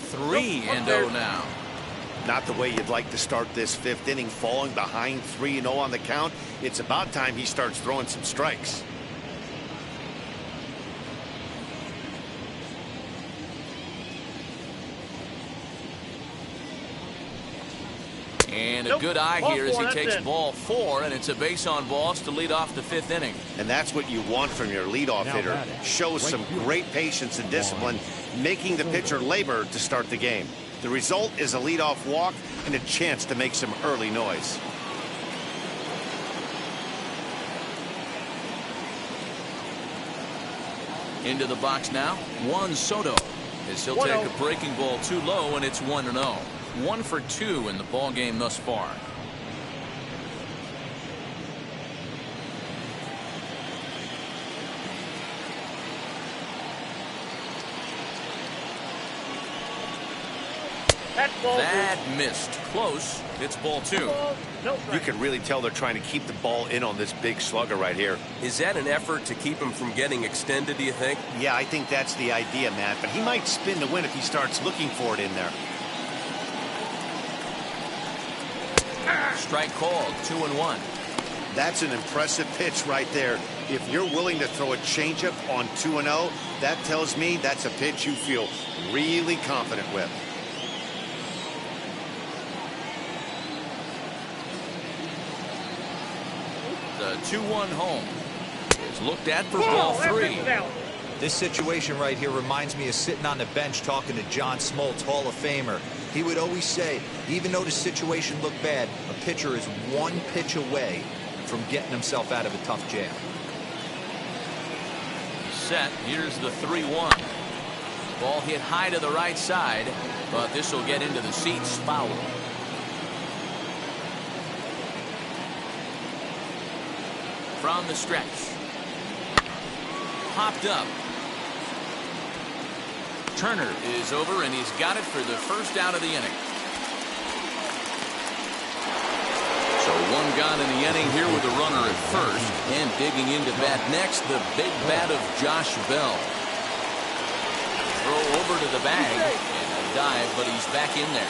Three and 0 now. Not the way you'd like to start this 5th inning, falling behind 3-0 on the count. It's about time he starts throwing some strikes. And a good eye here as he takes ball 4, and it's a base on balls to lead off the 5th inning. And that's what you want from your leadoff hitter. Shows some great patience and discipline, making the pitcher labor to start the game. The result is a leadoff walk and a chance to make some early noise. Into the box now, Juan Soto, as he'll take a breaking ball too low, and it's 1-0. 1 for 2 in the ball game thus far. That missed. Close. It's ball 2. You can really tell they're trying to keep the ball in on this big slugger right here. Is that an effort to keep him from getting extended, do you think? Yeah, I think that's the idea, Matt. But he might spin to win if he starts looking for it in there. Strike called. 2-1. That's an impressive pitch right there. If you're willing to throw a changeup on 2-0, that tells me that's a pitch you feel really confident with. The 2-1 home is looked at for ball 3. This situation right here reminds me of sitting on the bench talking to John Smoltz, Hall of Famer. He would always say, even though the situation looked bad, a pitcher is 1 pitch away from getting himself out of a tough jam. Set. Here's the 3-1. Ball hit high to the right side, but this will get into the seats. Foul. From the stretch. Popped up. Turner is over, and he's got it for the first out of the inning. So 1 gone in the inning here with a runner at first. And digging into bat next, the big bat of Josh Bell. Throw over to the bag and a dive, but he's back in there.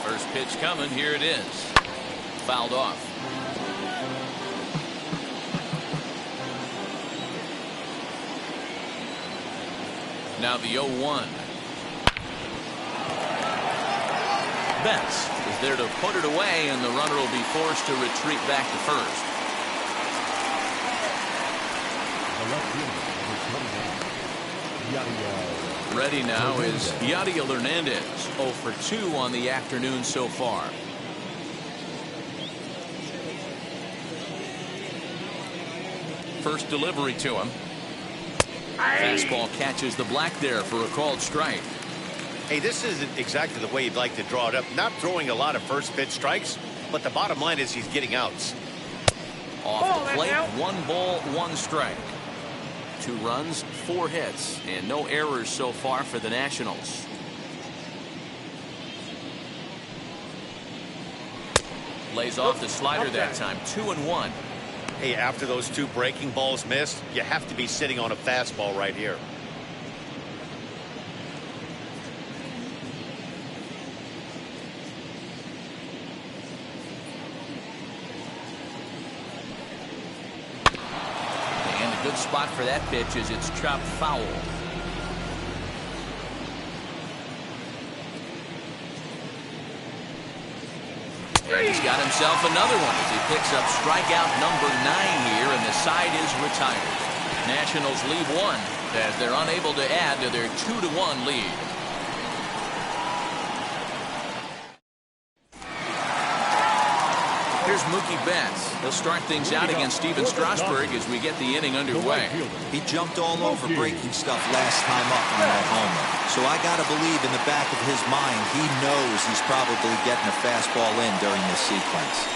First pitch coming. Here it is. Fouled off. Now the 0-1. Betts is there to put it away, and the runner will be forced to retreat back to first. Ready now is Yadiel Hernandez. 0 for 2 on the afternoon so far. First delivery to him. Fastball catches the black there for a called strike. Hey, this isn't exactly the way you'd like to draw it up. Not throwing a lot of first pitch strikes, but the bottom line is he's getting outs. Off the plate, 1 ball, 1 strike. 2 runs, 4 hits, and no errors so far for the Nationals. Lays off the slider that time, 2-1. Hey, after those 2 breaking balls missed, you have to be sitting on a fastball right here. And a good spot for that pitch is it's chopped foul. And he's got himself another one as he picks up strikeout number 9 here, and the side is retired. Nationals leave 1 as they're unable to add to their 2-1 lead. Here's Mookie Betts. He'll start things out against Steven Strasburg as we get the inning underway. He jumped all over breaking stuff last time up on that homer. So I got to believe in the back of his mind, he knows he's probably getting a fastball in during this sequence.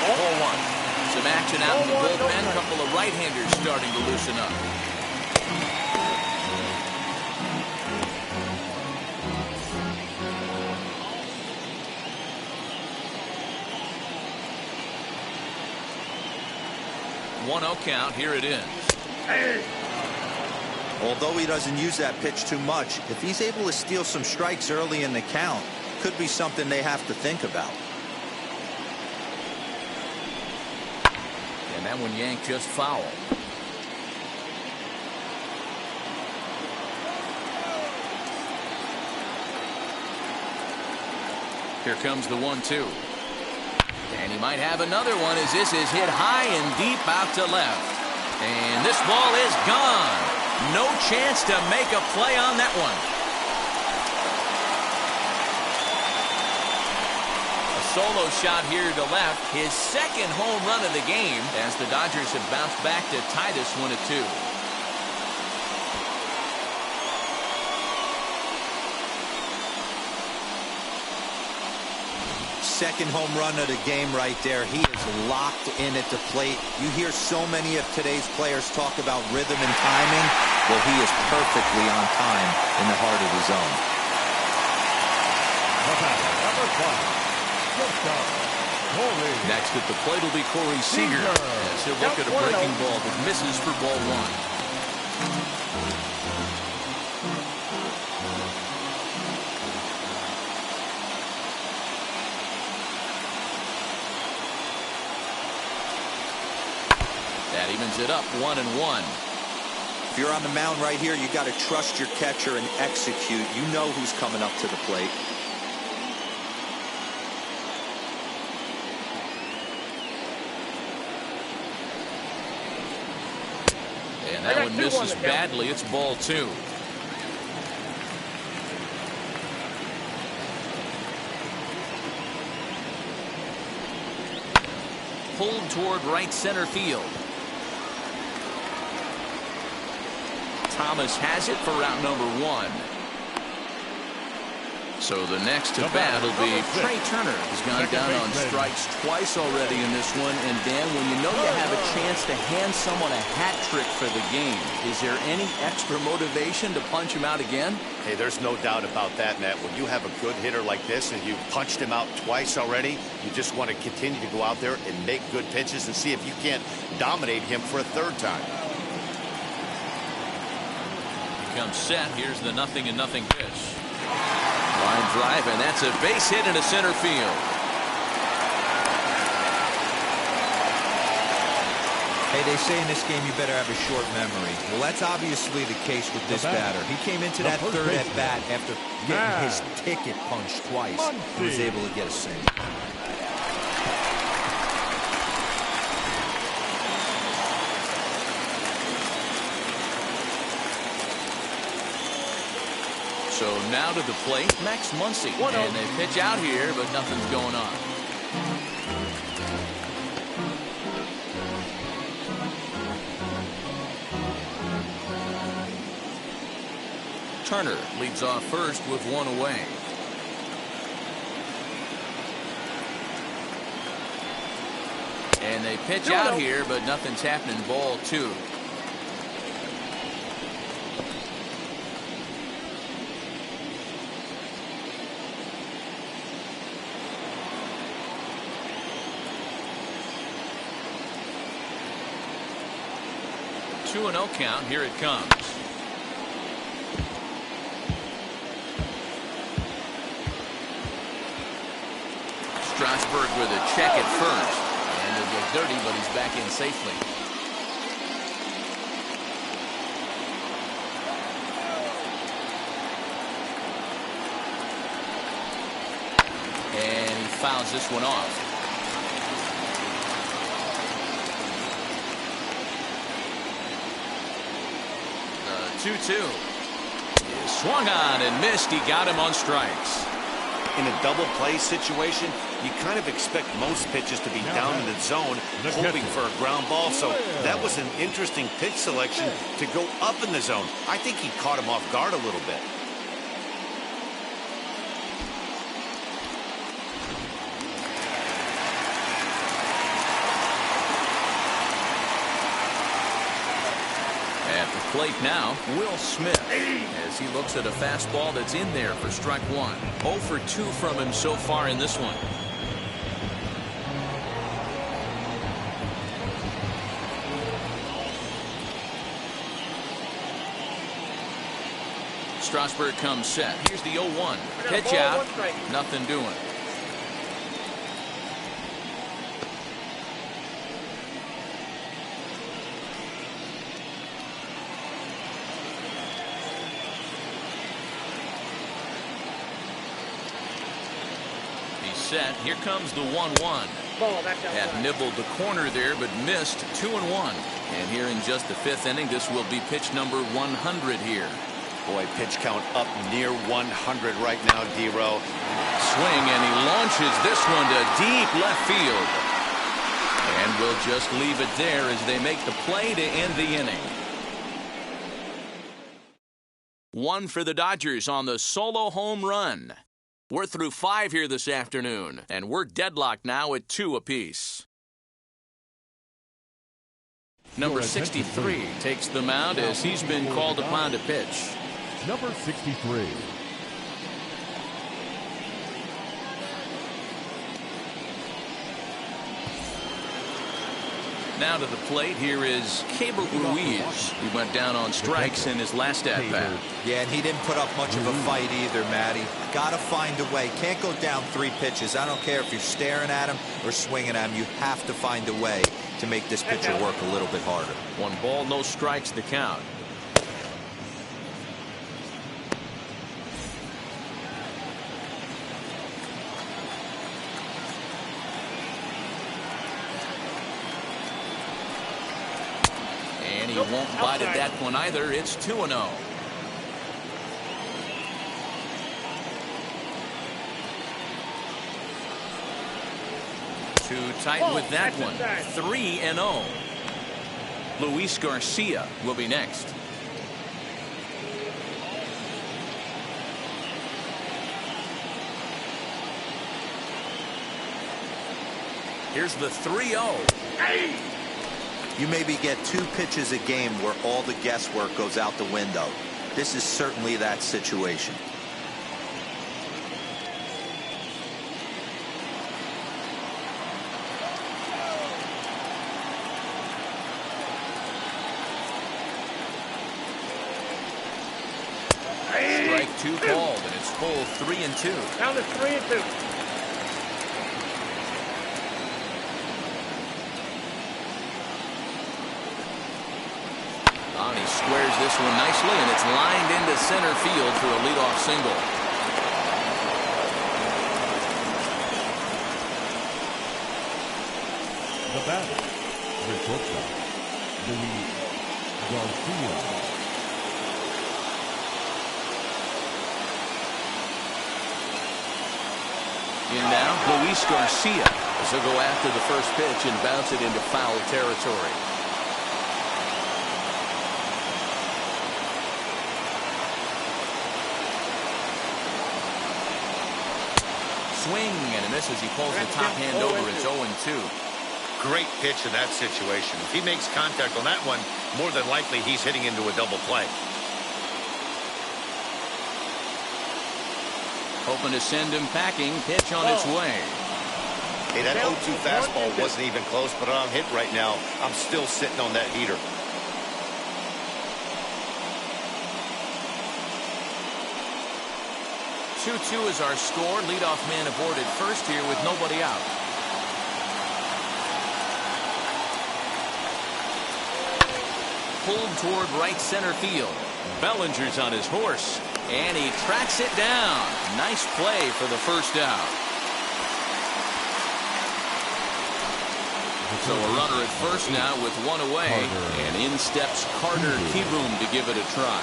0-1. Some action out in the bullpen. A couple of right-handers starting to loosen up. One-0 count. Here it is. Although he doesn't use that pitch too much, if he's able to steal some strikes early in the count, could be something they have to think about. And that one yanked just foul. Here comes the 1-2. And he might have another one as this is hit high and deep out to left. And this ball is gone. No chance to make a play on that one. A solo shot here to left. His 2nd home run of the game as the Dodgers have bounced back to tie this one at 2. 2nd home run of the game right there. He is locked in at the plate. You hear so many of today's players talk about rhythm and timing. Well, he is perfectly on time in the heart of the zone. Next at the plate will be Corey Seager as he'll look at a breaking ball that misses for ball 1. That evens it up 1-1. If you're on the mound right here, you got to trust your catcher and execute. You know who's coming up to the plate. And that one misses badly. It's ball 2. Pulled toward right center field. Thomas has it for route number 1. So the next to bat will be Trey Turner. He's gone down on strikes twice already in this one. And Dan, when you know you have a chance to hand someone a hat trick for the game, is there any extra motivation to punch him out again? Hey, there's no doubt about that, Matt. When you have a good hitter like this and you've punched him out twice already, you just want to continue to go out there and make good pitches and see if you can't dominate him for a 3rd time. Comes set. Here's the 0-0 pitch. Line drive, and that's a base hit into center field. Hey, they say in this game you better have a short memory. Well, that's obviously the case with this batter. He came into that 3rd at bat after getting his ticket punched twice. He was able to get a single. So now to the plate, Max Muncy. And they pitch out here, but nothing's going on. Turner leads off first with 1 away. And they pitch out here, but nothing's happening. Ball 2. Two and 0 count. Here it comes. Strasburg with a check at first. And it'll get dirty, but he's back in safely. And he fouls this one off. 2-2. Swung on and missed. He got him on strikes. In a double play situation, you kind of expect most pitches to be down in the zone, hoping for a ground ball. So that was an interesting pitch selection to go up in the zone. I think he caught him off guard a little bit. At the plate now, Will Smith, as he looks at a fastball that's in there for strike 1. 0 for 2 from him so far in this one. Strasburg comes set. Here's the 0-1. Pitch out. Nothing doing. Set. Here comes the 1-1. Had nibbled the corner there, but missed. 2-1. And here in just the 5th inning, this will be pitch number 100 here. Boy, pitch count up near 100 right now, D-Row. Swing, and he launches this one to deep left field. And we'll just leave it there as they make the play to end the inning. 1 for the Dodgers on the solo home run. We're through 5 here this afternoon, and we're deadlocked now at 2 apiece. Number 63 takes the mound as he's been called upon to pitch. Number 63. Now to the plate, here is Keibert Ruiz. He went down on strikes in his last at-bat. Yeah, and he didn't put up much of a fight either, Matty. Got to find a way. Can't go down 3 pitches. I don't care if you're staring at him or swinging at him. You have to find a way to make this pitcher work a little bit harder. 1 ball, no strikes, the count. He won't bite at that one either. It's 2-0. Too tight with that one. 3-0. Luis Garcia will be next. Here's the 3-0. You maybe get 2 pitches a game where all the guesswork goes out the window. This is certainly that situation. Strike 2 called, and it's full 3-2. Down to 3-2. He squares this one nicely, and it's lined into center field for a leadoff single. The batter, the shortstop, Luis Garcia. In now, Luis Garcia, as he'll go after the first pitch and bounce it into foul territory. Swing and a miss as he pulls the top hand over. It's 0-2. Great pitch in that situation. If he makes contact on that one, more than likely he's hitting into a double play. Hoping to send him packing. Pitch on its way. Hey, that 0-2 fastball wasn't even close, but I'm hit right now. I'm still sitting on that heater. Two is our score. Leadoff man aboard at first here with nobody out. Pulled toward right center field. Bellinger's on his horse, and he tracks it down. Nice play for the first out. So a runner at first now with one away, and in steps Carter Kieboom to give it a try.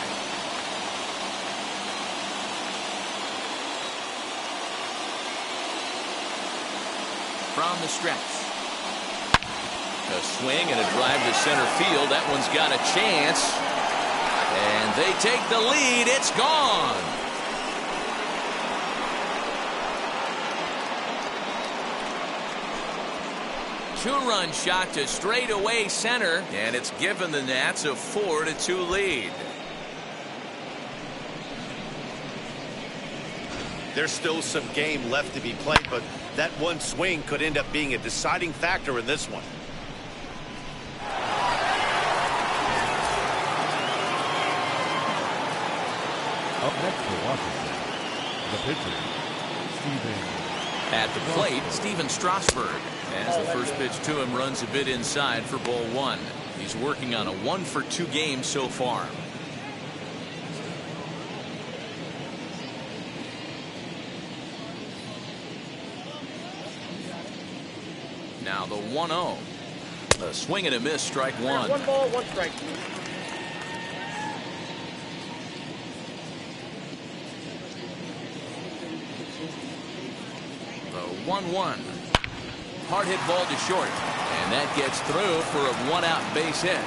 From the stretch. A swing and a drive to center field. That one's got a chance. And they take the lead. It's gone. Two-run shot to straightaway center, and it's given the Nats a 4-2 lead. There's still some game left to be played, but that one swing could end up being a deciding factor in this one. Up next for Washington, the pitcher, Steven. At the plate, Steven Strasburg. As the first pitch to him runs a bit inside for ball one. He's working on a 1-for-2 game so far. Now the 1-0. A swing and a miss, strike one. 1 ball, 1 strike. The 1-1. Hard hit ball to short, and that gets through for a 1-out base hit.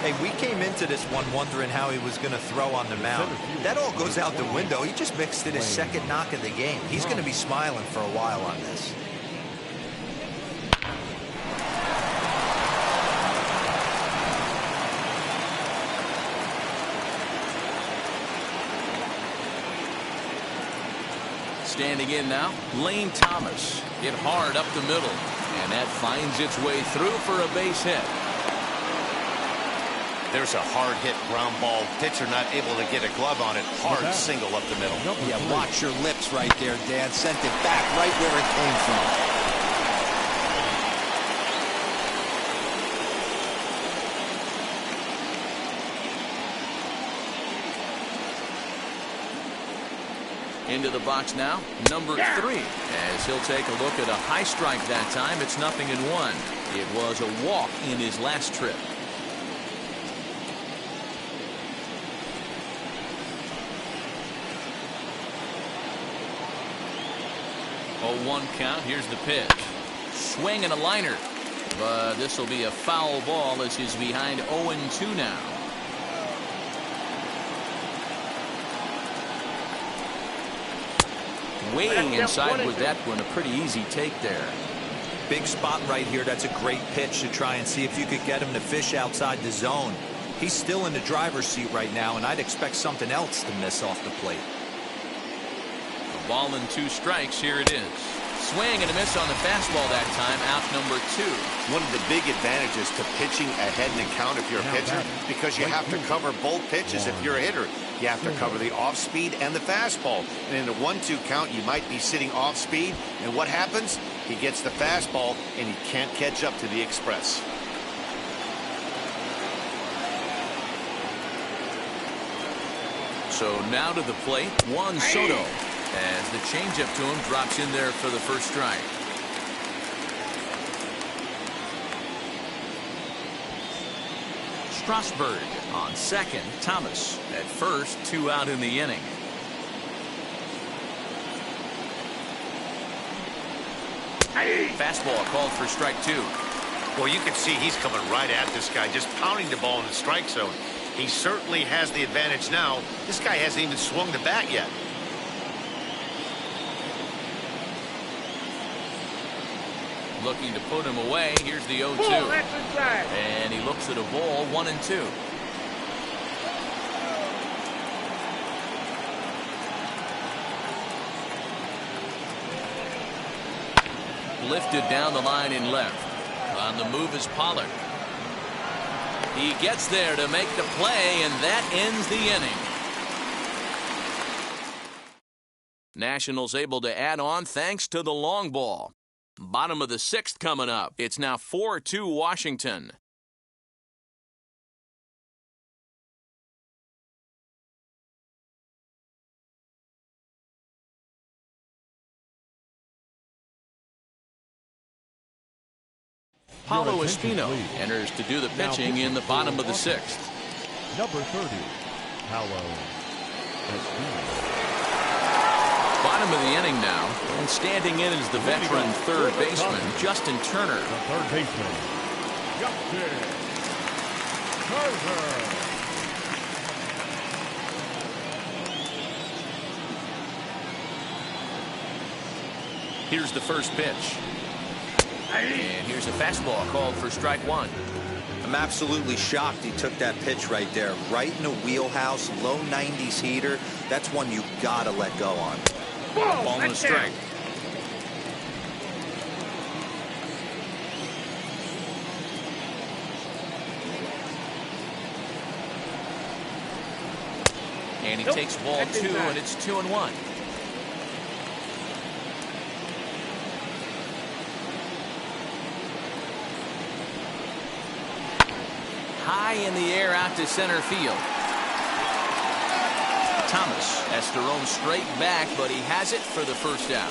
Hey, we came into this one wondering how he was going to throw on the mound. That all goes out the window. He just mixed in his second knock of the game. He's going to be smiling for a while on this. Standing in now, Lane Thomas. Hit hard up the middle, and that finds its way through for a base hit. There's a hard hit ground ball. Pitcher not able to get a glove on it. Hard single up the middle. Yeah, watch your lips right there, Dan. Sent it back right where it came from. Into the box now, number 3, as he'll take a look at a high strike that time. It's 0-1. It was a walk in his last trip. A 1 count. Here's the pitch. Swing and a liner, but this will be a foul ball as he's behind 0-2 now. Waiting inside with that one, a pretty easy take there. Big spot right here. That's a great pitch to try and see if you could get him to fish outside the zone. He's still in the driver's seat right now, and I'd expect something else to miss off the plate. A ball and 2 strikes. Here it is. Swing and a miss on the fastball that time. Out number 2. One of the big advantages to pitching ahead in the count if you're a pitcher, because you have to cover both pitches if you're a hitter. You have to cover the off speed and the fastball. And in a 1-2 count, you might be sitting off speed. And what happens? He gets the fastball, and he can't catch up to the express. So now to the plate, Juan Soto, as the changeup to him drops in there for the first strike. Strasburg on second, Thomas at first, 2 out in the inning. Fastball called for strike 2. Well, you can see he's coming right at this guy, just pounding the ball in the strike zone. He certainly has the advantage now. This guy hasn't even swung the bat yet. Looking to put him away. Here's the 0-2. Ball, that's inside. And he looks at a ball, 1-2. Lifted down the line in left. On the move is Pollard. He gets there to make the play, and that ends the inning. Nationals able to add on thanks to the long ball. Bottom of the 6th coming up. It's now 4-2 Washington. Paulo Espino enters to do the pitching in the bottom of the 6th. Number 30, Paulo Espino. Bottom of the inning now, and standing in is the veteran third baseman, Justin Turner. The third baseman, Justin Turner. Here's the first pitch. And here's a fastball called for strike 1. I'm absolutely shocked he took that pitch right there. Right in the wheelhouse, low 90s heater. That's one you gotta let go on. Ball and a strike. And he takes ball 2, and it's 2-1. High in the air out to center field. Thomas has to roam straight back, but he has it for the first out.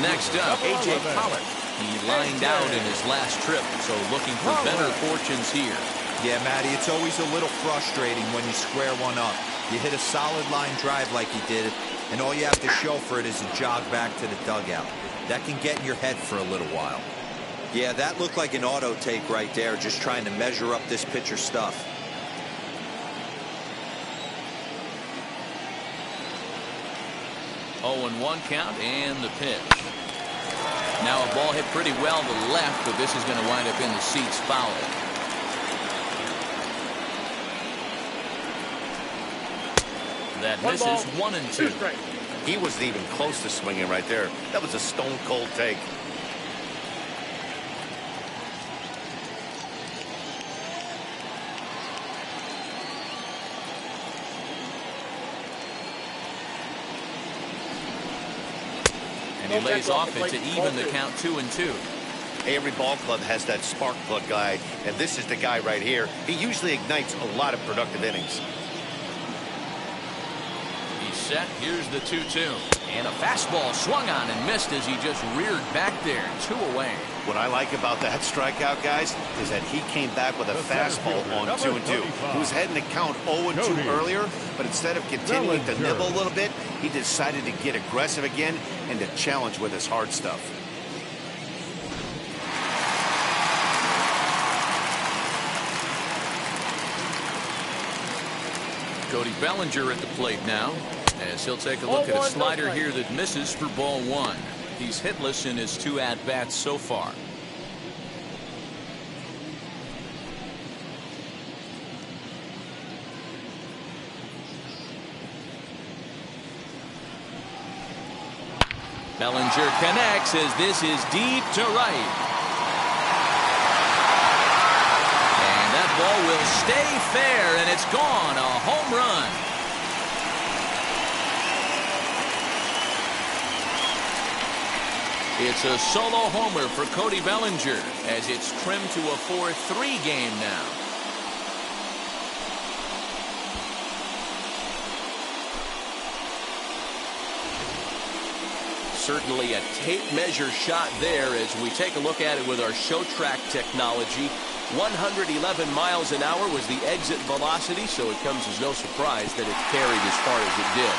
Next up, A.J. Pollard. He lined out in his last trip, so looking for better fortunes here. Yeah, Matty, it's always a little frustrating when you square one up. You hit a solid line drive like he did, and all you have to show for it is a jog back to the dugout. That can get in your head for a little while. Yeah, that looked like an auto take right there, just trying to measure up this pitcher's stuff. 0-1 count and the pitch. Now a ball hit pretty well to the left, but this is going to wind up in the seats foul. That misses 1-2. He wasn't even close to swinging right there. That was a stone cold take. And he lays off it to even the count 2-2. Every ball club has that spark plug guy, and this is the guy right here. He usually ignites a lot of productive innings. He's set. Here's the 2-2. And a fastball swung on and missed as he just reared back there. 2 away. What I like about that strikeout, guys, is that he came back with a fastball on 2-2. He was heading to count 0-2 earlier, but instead of continuing to nibble a little bit, he decided to get aggressive again and to challenge with his hard stuff. Cody Bellinger at the plate now, as he'll take a look at a slider here that misses for ball 1. He's hitless in his 2 at-bats so far. Bellinger connects as this is deep to right. And that ball will stay fair, and it's gone. A home run. It's a solo homer for Cody Bellinger as it's trimmed to a 4-3 game now. Certainly a tape measure shot there as we take a look at it with our show track technology. 111 miles an hour was the exit velocity, so it comes as no surprise that it carried as far as it did.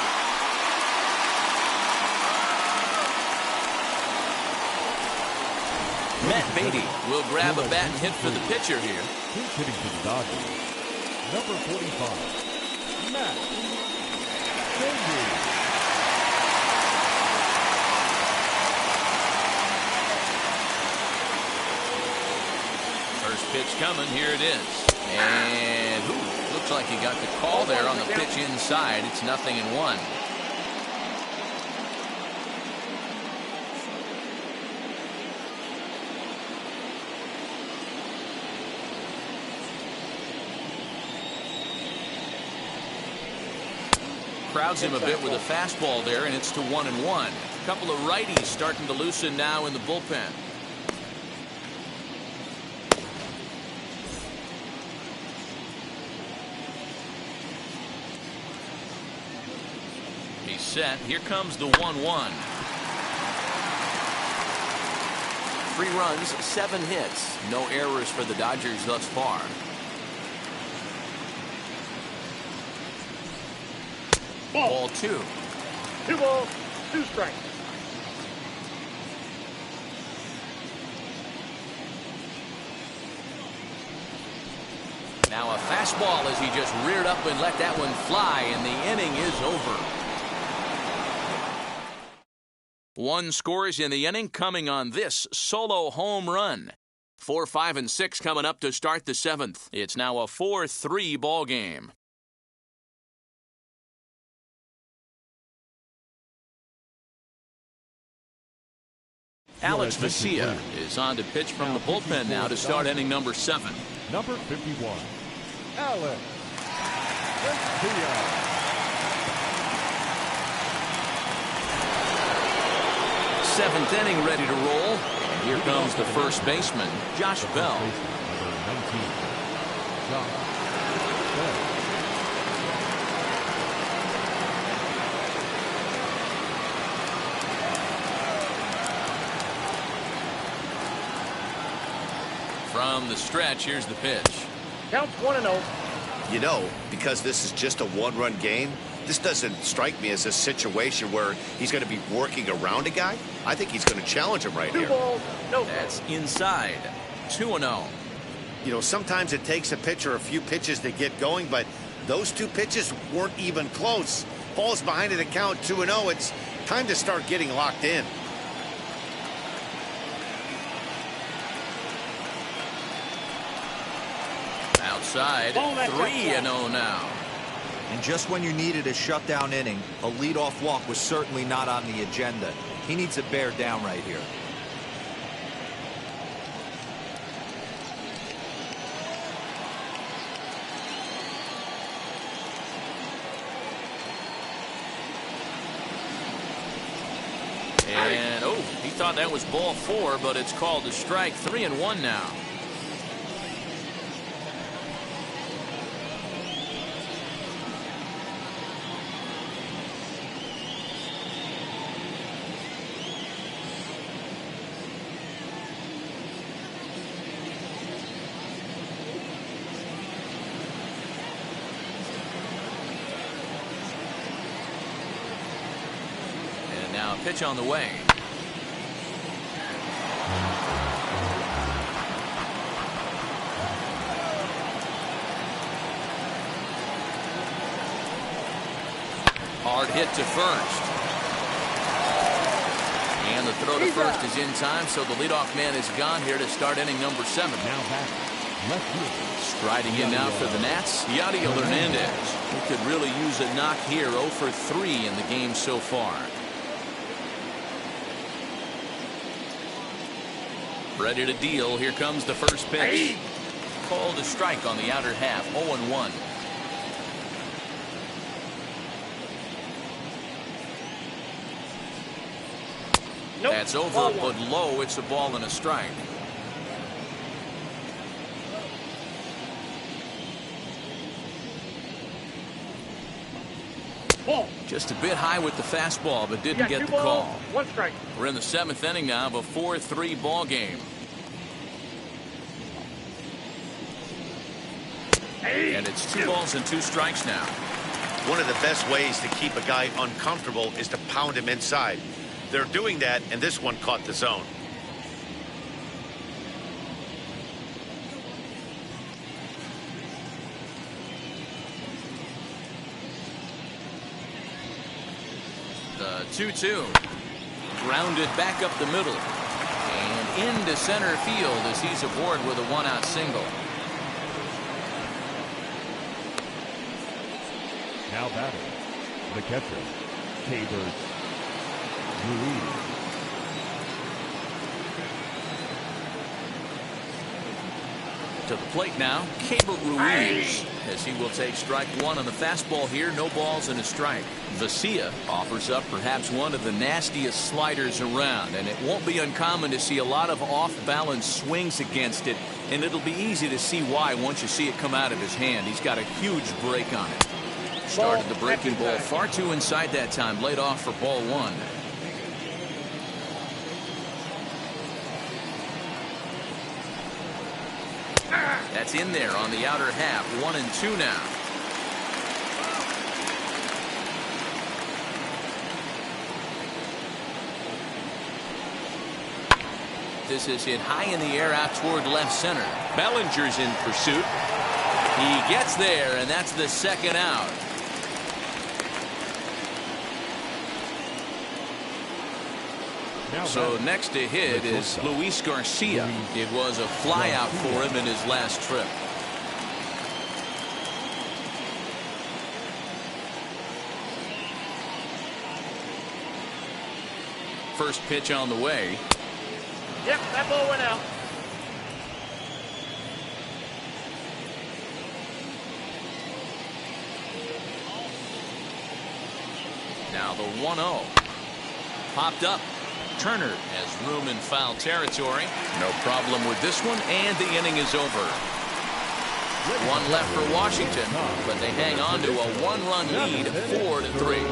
Matt Beatty will grab a bat and hit for the pitcher here. He's hitting for the Dodgers. Number 45, Matt Beatty. coming. Here it is. And looks like he got the call there on the pitch inside. It's 0-1. Crowds him a bit with a fastball there, and it's to 1-1. A couple of righties starting to loosen now in the bullpen. He's set. Here comes the 1-1. 3 runs, 7 hits. No errors for the Dodgers thus far. Ball 2. 2 balls, 2 strikes. Now a fastball as he just reared up and let that one fly, and the inning is over. 1 scores in the inning coming on this solo home run. 4, 5, and 6 coming up to start the 7th. It's now a 4-3 ball game. Alex Vesia is on to pitch from the bullpen now to start inning number 7. Number 51, Alex Vesia. 7th inning ready to roll. And here comes the first baseman, Josh Bell. Number 19, Josh Bell. From the stretch, here's the pitch. Counts 1-0. You know, because this is just a 1-run game, this doesn't strike me as a situation where he's going to be working around a guy. I think he's going to challenge him right 2 here. balls, no. That's inside. 2-0. You know, sometimes it takes a pitcher a few pitches to get going, but those 2 pitches weren't even close. Ball's behind at a count 2-0. It's time to start getting locked in. Outside, 3-0 now. And just when you needed a shutdown inning, a leadoff walk was certainly not on the agenda. He needs to bear down right here. And, he thought that was ball 4, but it's called a strike. 3-1 now. Now a pitch on the way. Hard hit to first. And the throw to first is in time, so the leadoff man is gone here to start inning number 7. Now back, left field. Striding in now for the Nats, Yadiel Hernandez. He could really use a knock here. 0 for 3 in the game so far. Ready to deal. Here comes the first pitch. Called a strike on the outer half. 0-1. Nope. That's over, but low. It's a ball and a strike. Ball. Just a bit high with the fastball, but didn't get the 2 balls, call. 1 strike. We're in the 7th inning now of a 4-3 ball game. And it's 2 balls and 2 strikes now. One of the best ways to keep a guy uncomfortable is to pound him inside. They're doing that, and this one caught the zone. The 2-2. Grounded back up the middle. And into center field as he's aboard with a 1-out single. Now batting, the catcher, Tabor Ruiz. To the plate now, Tabor Ruiz, as he will take strike one on the fastball here. No balls and a strike. Vesia offers up perhaps one of the nastiest sliders around, and it won't be uncommon to see a lot of off-balance swings against it, and it'll be easy to see why once you see it come out of his hand. He's got a huge break on it. Started the breaking ball far too inside that time. Laid off for ball one. That's in there on the outer half. 1-2 now. This is hit high in the air out toward left center. Bellinger's in pursuit. He gets there, and that's the second out. So next to hit is Luis Garcia. It was a fly out for him in his last trip. First pitch on the way. Yep, that ball went out. Now the 1-0. Popped up. Turner has room in foul territory. No problem with this one, and the inning is over. One left for Washington, but they hang on to a one-run lead, 4-3.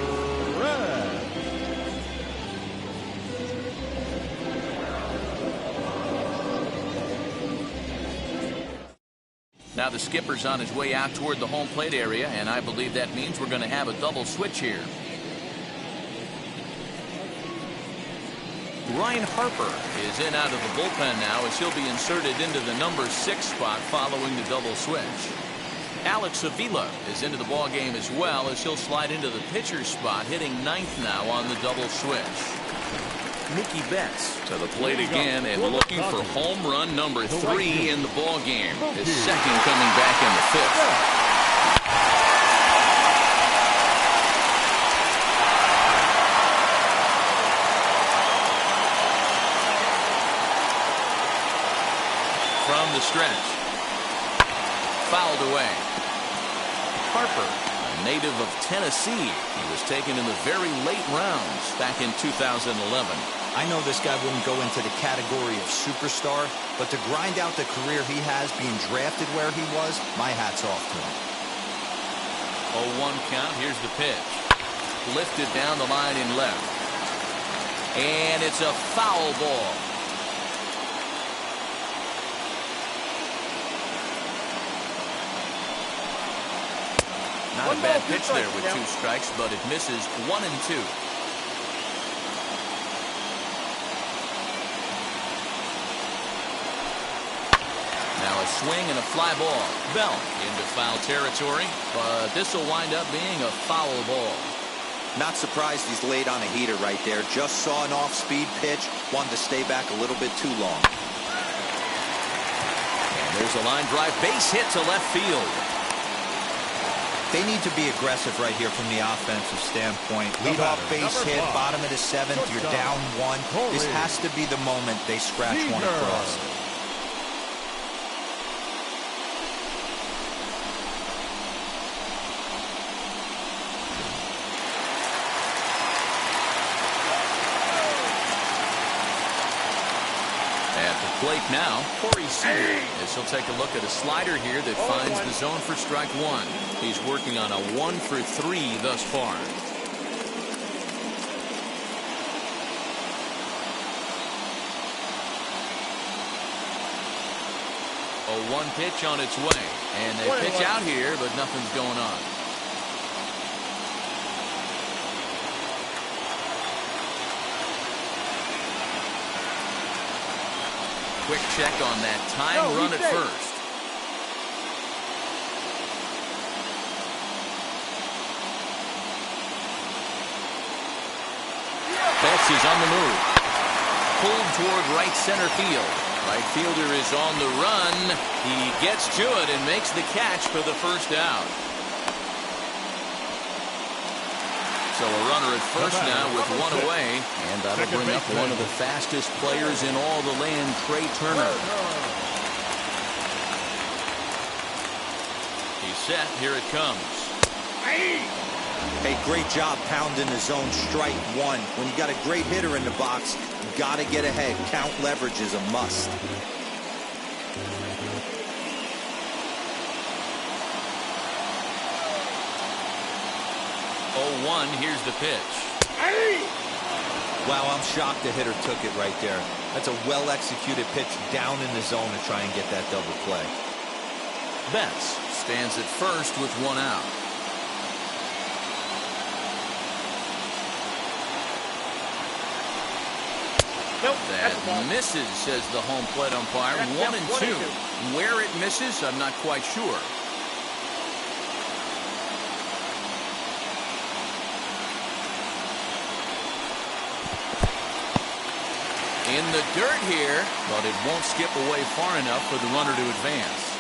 Now the skipper's on his way out toward the home plate area, and I believe that means we're going to have a double switch here. Ryan Harper is in out of the bullpen now as he'll be inserted into the number 6 spot following the double switch. Alex Avila is into the ball game as well as he'll slide into the pitcher's spot, hitting 9th now on the double switch. Mookie Betts to the plate again and looking for home run number 3 in the ball game. His second coming back in the 5th. From the stretch. Fouled away. Harper, a native of Tennessee. He was taken in the very late rounds back in 2011. I know this guy wouldn't go into the category of superstar, but to grind out the career he has being drafted where he was, my hat's off to him. 0-1 count. Here's the pitch. Lifted down the line in left. And it's a foul ball. Not a bad pitch there with 2 strikes, but it misses 1-2. Now a swing and a fly ball. Bell into foul territory, but this will wind up being a foul ball. Not surprised he's laid on a heater right there. Just saw an off-speed pitch. Wanted to stay back a little bit too long. And there's a line drive base hit to left field. They need to be aggressive right here from the offensive standpoint. Lead-off base hit, bottom of the 7th, you're down 1. This has to be the moment they scratch one across. At the plate now, Corey Seager, as he'll take a look at a slider here that finds the zone for strike 1. He's working on a 1 for 3 thus far. A 1 pitch on its way, and they pitch out here, but nothing's going on. Quick check on that time run at first. Betts is on the move. Pulled toward right center field. Right fielder is on the run. He gets to it and makes the catch for the first out. So a runner at first now with one away, and that'll bring up one of the fastest players in all the land, Trey Turner. He's set. Here it comes. Hey, great job pounding the zone strike one. When you got a great hitter in the box, you got to get ahead. Count leverage is a must. Oh, 1, here's the pitch. Wow, I'm shocked the hitter took it right there. That's a well-executed pitch down in the zone to try and get that double play. Betts stands at first with one out. Nope, that misses, says the home plate umpire. 1 and 2. Where it misses, I'm not quite sure. In the dirt here, but it won't skip away far enough for the runner to advance.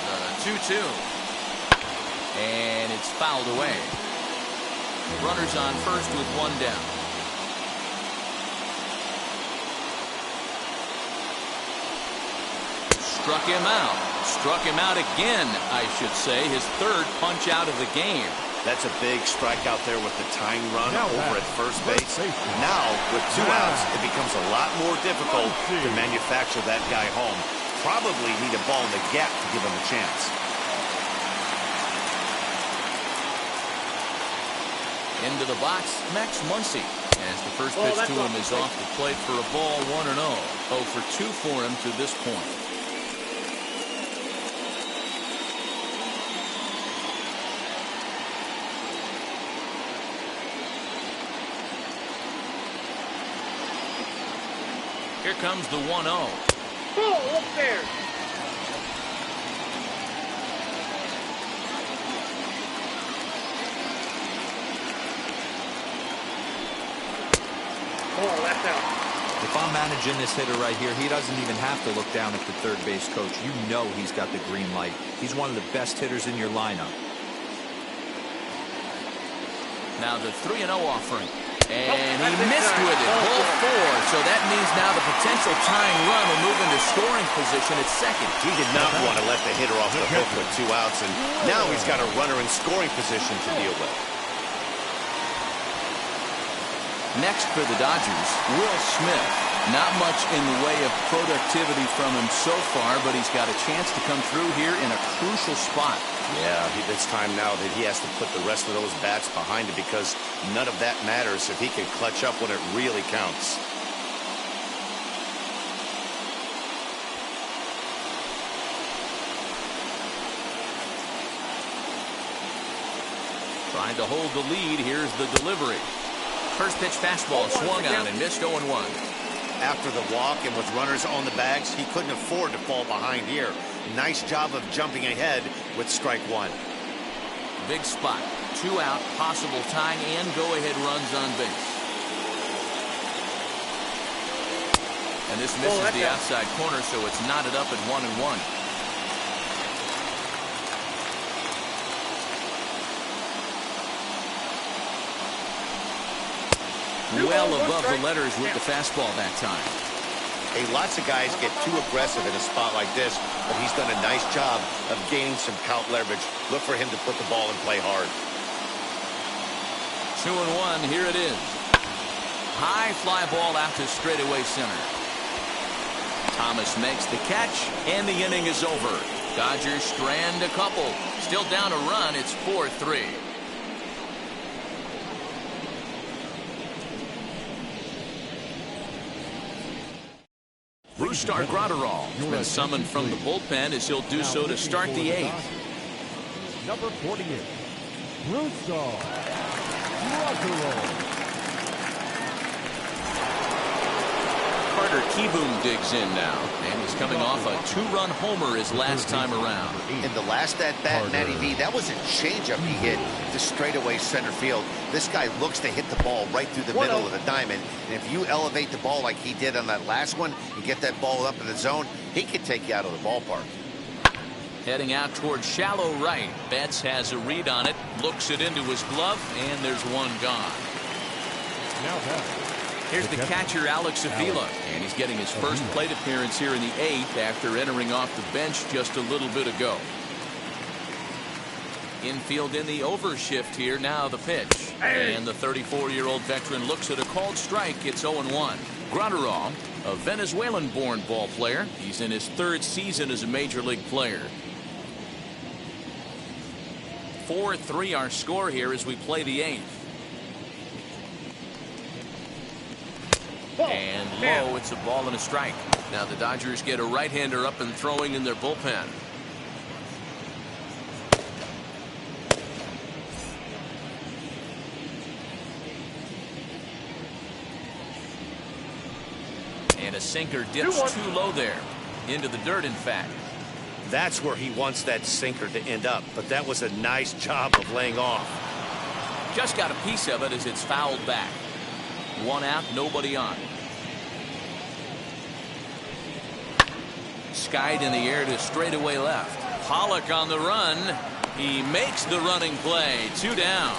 The 2-2. And it's fouled away. Runners on first with one down. Struck him out. Struck him out again, I should say. His third punch out of the game. That's a big strikeout there with the tying run over at first base. Now, with 2 outs, it becomes a lot more difficult to manufacture that guy home. Probably need a ball in the gap to give him a chance. Into the box, Max Muncy. As the first pitch to him is off the plate for a ball, 1-0. 0 for 2 for him to this point. Here comes the 1-0. Oh, up there. Oh, that's out. If I'm managing this hitter right here, he doesn't even have to look down at the third base coach. You know he's got the green light. He's one of the best hitters in your lineup. Now the 3-0 offering. And he missed with it. Ball 4. So that means now the potential tying run will move into scoring position at second. He did not want to let the hitter off the hook with 2 outs, and now he's got a runner in scoring position to deal with. Next for the Dodgers, Will Smith. Not much in the way of productivity from him so far, but he's got a chance to come through here in a crucial spot. Yeah, it's time now that he has to put the rest of those bats behind him, because none of that matters if he can clutch up when it really counts. Trying to hold the lead. Here's the delivery. First pitch fastball swung on and missed 0-1. After the walk and with runners on the bags, he couldn't afford to fall behind here. Nice job of jumping ahead with strike 1. Big spot. 2 out, possible tying and go-ahead runs on base. And this misses the outside corner, so it's knotted up at 1-1. Well above the letters with the fastball that time. Hey, lots of guys get too aggressive in a spot like this, but he's done a nice job of gaining some count leverage. Look for him to put the ball and play hard. 2-1, here it is. High fly ball out to straightaway center. Thomas makes the catch, and the inning is over. Dodgers strand a couple. Still down a run, it's 4-3. Brusdar Graterol has been summoned from the bullpen as he'll do so to start the 8th. Number 48, Brusdar Graterol. Carter Kieboom digs in now, and he's coming off a 2-run homer his last time around. In the last at-bat, Matty V, that was a changeup he hit to straightaway center field. This guy looks to hit the ball right through the middle of the diamond, and if you elevate the ball like he did on that last one and get that ball up in the zone, he could take you out of the ballpark. Heading out towards shallow right. Betts has a read on it, looks it into his glove, and there's one gone. Now back. Here's the catcher, Alex Avila, and he's getting his first plate appearance here in the 8th after entering off the bench just a little bit ago. Infield in the overshift here. Now the pitch. And the 34-year-old veteran looks at a called strike. It's 0-1. Graterol, a Venezuelan-born ball player. He's in his 3rd season as a major league player. 4-3 our score here as we play the 8th. And low, it's a ball and a strike. Now the Dodgers get a right-hander up and throwing in their bullpen. And a sinker dips too low there. Into the dirt, in fact. That's where he wants that sinker to end up, but that was a nice job of laying off. Just got a piece of it as it's fouled back. 1 out, nobody on. Skied in the air to straightaway left. Pollock on the run. He makes the running play. 2 down.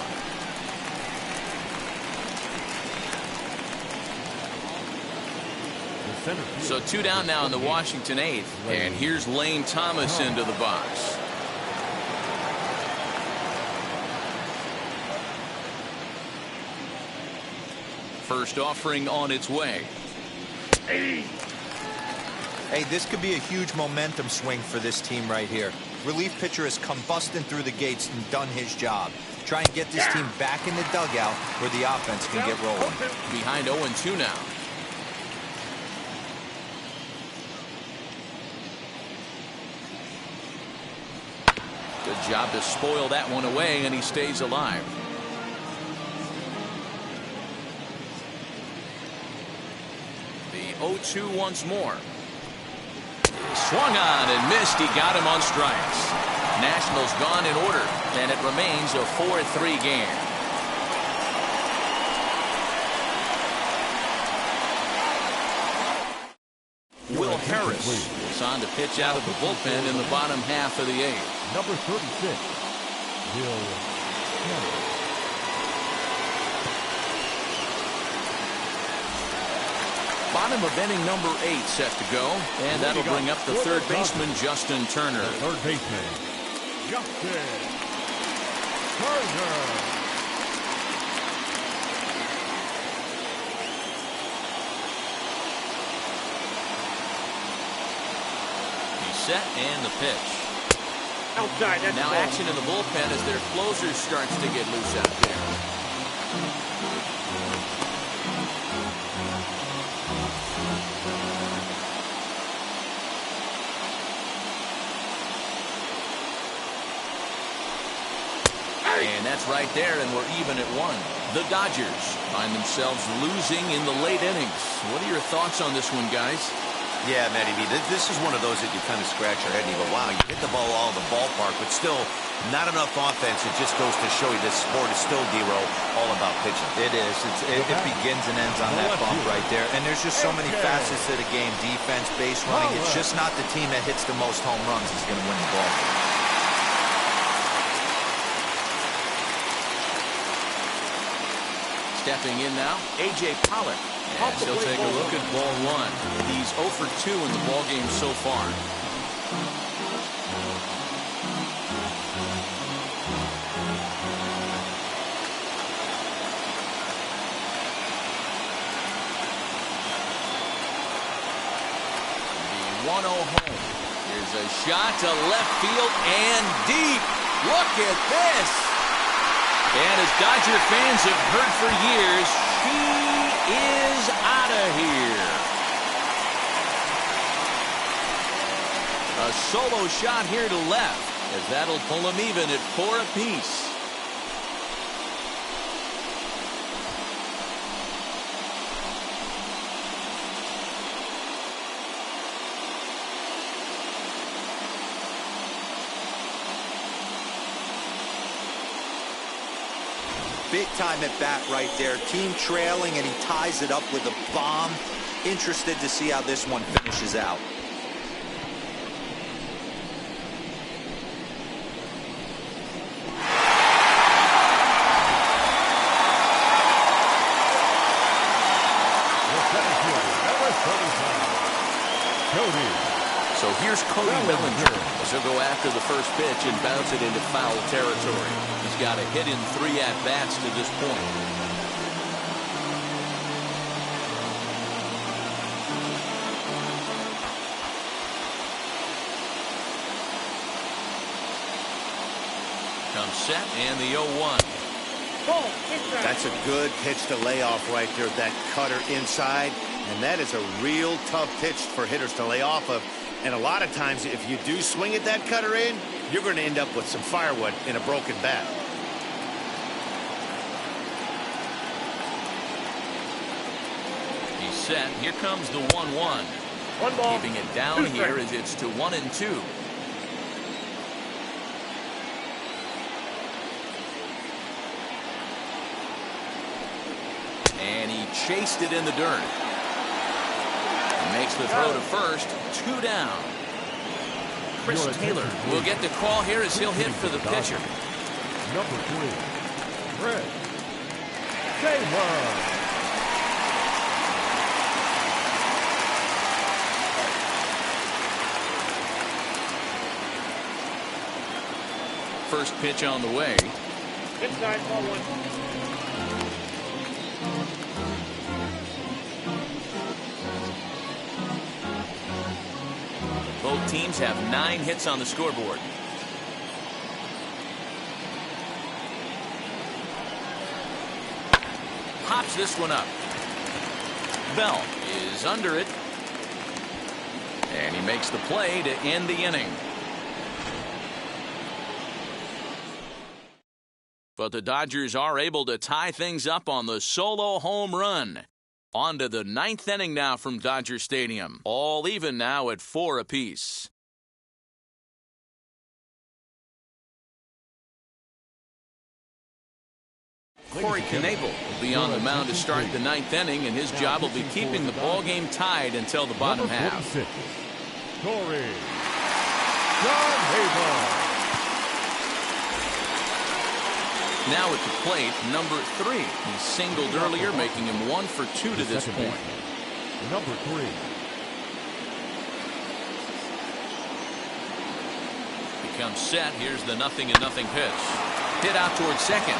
So 2 down now in the Washington 8th. And here's Lane Thomas into the box. First offering on its way. Hey, this could be a huge momentum swing for this team right here. Relief pitcher has come busting through the gates and done his job. Try and get this team back in the dugout where the offense can get rolling. Behind 0-2 now. Good job to spoil that one away, and he stays alive. The 0-2 once more. Swung on and missed. He got him on strikes. Nationals gone in order, and it remains a 4-3 game. Will Harris is on to pitch out of the bullpen in the bottom half of the 8th. Number 36, Will Harris. Bottom of inning number 8 set to go, and that'll bring up the 3rd baseman, Justin Turner. The 3rd baseman, Justin Turner. He's set, and the pitch. Outside. That's Now action in the bullpen as their closer starts to get loose out there. And that's right there, and we're even at 1. The Dodgers find themselves losing in the late innings. What are your thoughts on this one, guys? Yeah, Matty B, this is one of those that you kind of scratch your head and you go, wow, you hit the ball all the ballpark, but still not enough offense. It just goes to show you this sport is still, D-Row, all about pitching. It is. It begins and ends on that bump right there. And there's just so many facets to the game. Defense, base running. It's just not the team that hits the most home runs is going to win the ball. Stepping in now, A.J. Pollock. And he'll take a look at ball 1. He's 0 for 2 in the ball game so far. The 1-0 home. Here's a shot to left field and deep. Look at this. And as Dodger fans have heard for years, he is out of here. A solo shot here to left, as that'll pull him even at 4 apiece. Big time at bat right there. Team trailing, and he ties it up with a bomb. Interested to see how this one finishes out. after the first pitch and bounce it into foul territory. He's got a hit in 3 at-bats to this point. Comes set and the 0-1. That's a good pitch to lay off right there, that cutter inside. And that is a real tough pitch for hitters to lay off of. And a lot of times, if you do swing at that cutter in, you're going to end up with some firewood in a broken bat. He's set. Here comes the 1-1. One ball. Keeping it down here as it's to 1-2. And he chased it in the dirt. He makes the throw to first. 2 down. Chris Taylor will get the call here as he'll hit for the pitcher. Number 3, Chris Taylor. First pitch on the way. Inside, ball 1. Both teams have 9 hits on the scoreboard. Pops this one up. Bell is under it. And he makes the play to end the inning. But the Dodgers are able to tie things up on the solo home run. On to the 9th inning now from Dodger Stadium. All even now at 4 apiece. Corey Knebel will be on the mound to start the 9th inning, and his job will be keeping the ball game tied until the bottom half. Corey Knebel. Now at the plate, number 3. He singled earlier, making him 1 for 2 to this point. Number 3. He comes set. Here's the 0-0 pitch. Hit out towards second.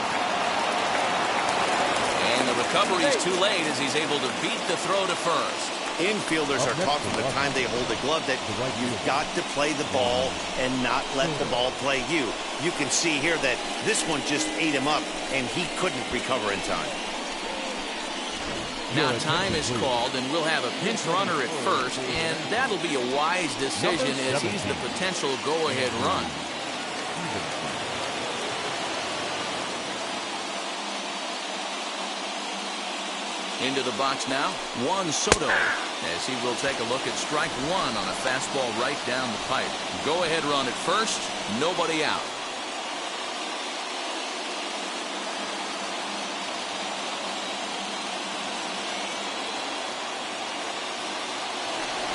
And the recovery is too late as he's able to beat the throw to first. Infielders are taught from the time they hold the glove that you've got to play the ball and not let the ball play you. You can see here that this one just ate him up, and he couldn't recover in time. Now time is called, and we'll have a pinch runner at first, and that'll be a wise decision as he's the potential go-ahead run. Into the box now, Juan Soto, as he will take a look at strike 1 on a fastball right down the pipe. Go-ahead run at first, nobody out.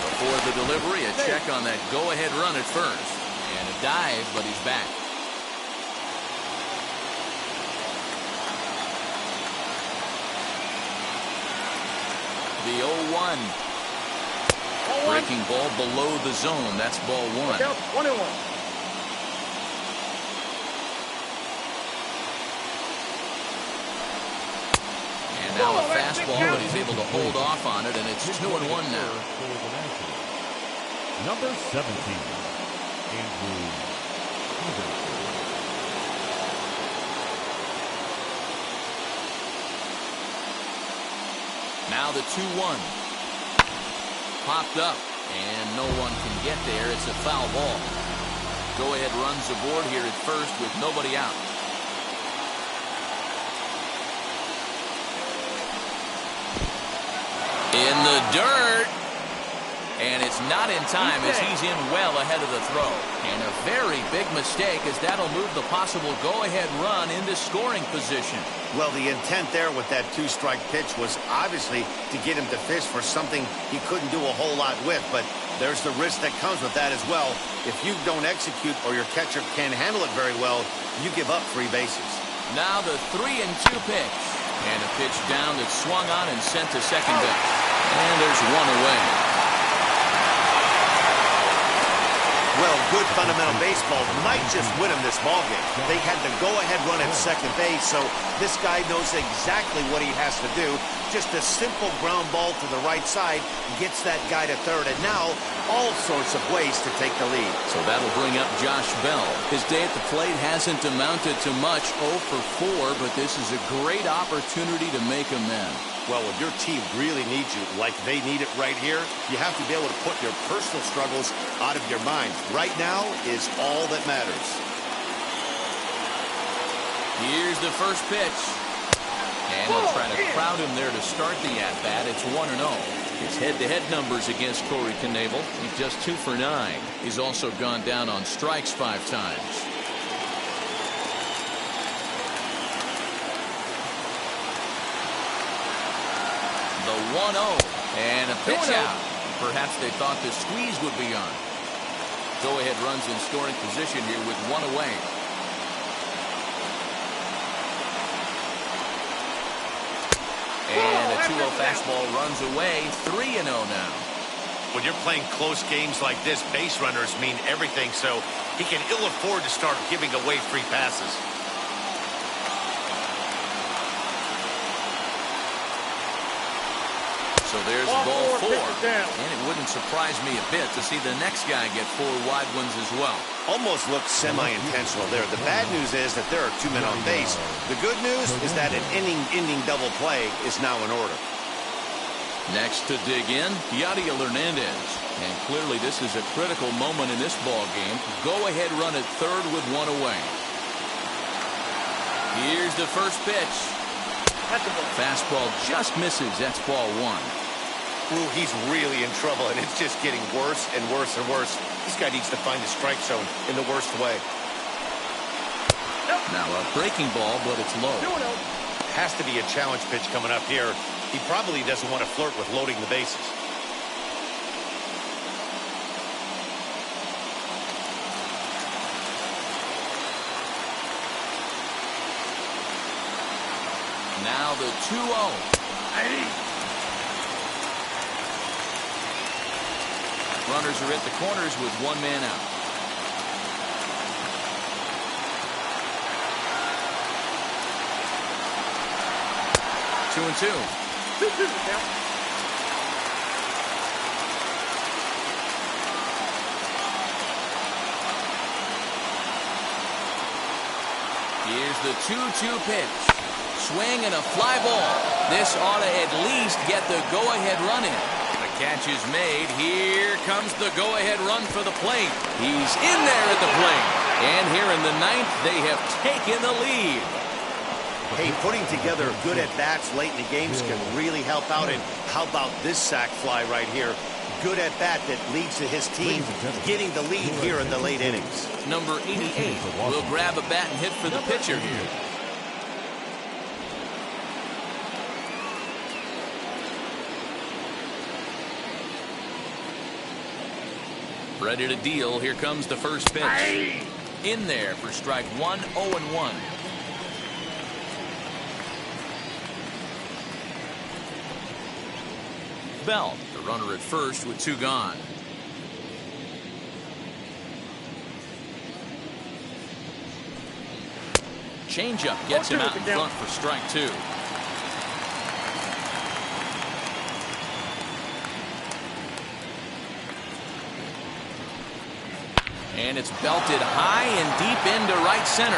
Before the delivery, a check on that go-ahead run at first. And a dive, but he's back. The 0-1. Breaking ball below the zone. That's ball 1. 1-1. And now a fastball, but he's able to hold off on it, and it's 2-1 now. Number 17, Andrew. Now the 2-1. Popped up, and no one can get there. It's a foul ball. Go-ahead runs aboard here at first with nobody out. In the dirt. And it's not in time as he's in well ahead of the throw. And a very big mistake as that'll move the possible go-ahead run into scoring position. Well, the intent there with that 2-strike pitch was obviously to get him to fish for something he couldn't do a whole lot with. But there's the risk that comes with that as well. If you don't execute or your catcher can't handle it very well, you give up 3 bases. Now the 3-2 pitch. And a pitch down that's swung on and sent to second base. And there's one away. Well, good fundamental baseball might just win him this ballgame. They had the go-ahead run at second base, so this guy knows exactly what he has to do. Just a simple ground ball to the right side gets that guy to third, and now all sorts of ways to take the lead. So that'll bring up Josh Bell. His day at the plate hasn't amounted to much, 0 for 4, but this is a great opportunity to make amends. Well, when your team really needs you, like they need it right here, you have to be able to put your personal struggles out of your mind. Right now is all that matters. Here's the first pitch. And they'll try to crowd him there to start the at-bat. It's 1-0. His head-to-head numbers against Corey Knebel, he's just 2 for 9. He's also gone down on strikes 5 times. The 1-0 and a pitch out. Perhaps they thought the squeeze would be on. Go-ahead runs in scoring position here with 1 away. And a 2-0 fastball runs away. 3-0 now. When you're playing close games like this, base runners mean everything, so he can ill afford to start giving away free passes. So there's ball 4. And it wouldn't surprise me a bit to see the next guy get 4 wide ones as well. Almost looked semi-intentional there. The bad news is that there are 2 men on base. The good news is that an inning-ending double play is now in order. Next to dig in, Yadiel Hernandez. And clearly this is a critical moment in this ball game. Go-ahead run at third with 1 away. Here's the first pitch. Fastball just misses. That's ball 1. Ooh, he's really in trouble, and it's just getting worse and worse and worse. This guy needs to find the strike zone in the worst way. Now a breaking ball, but it's low. Has to be a challenge pitch coming up here. He probably doesn't want to flirt with loading the bases. Now the 2-0. Runners are at the corners with 1 man out. Two and two. Here's the 2-2 pitch. Swing and a fly ball. This ought to at least get the go-ahead run in. The catch is made. Here comes the go-ahead run for the plate. He's in there at the plate. And here in the 9th, they have taken the lead. Hey, putting together good at-bats late in the games can really help out. And how about this sac fly right here? Good at-bat that leads to his team getting the lead here in the late innings. Number 88 will grab a bat and hit for the pitcher here. Ready to deal. Here comes the first pitch. In there for strike 1, 0-1. Bell, the runner at first with 2 gone. Changeup gets him out in front for strike 2. And it's belted high and deep into right center.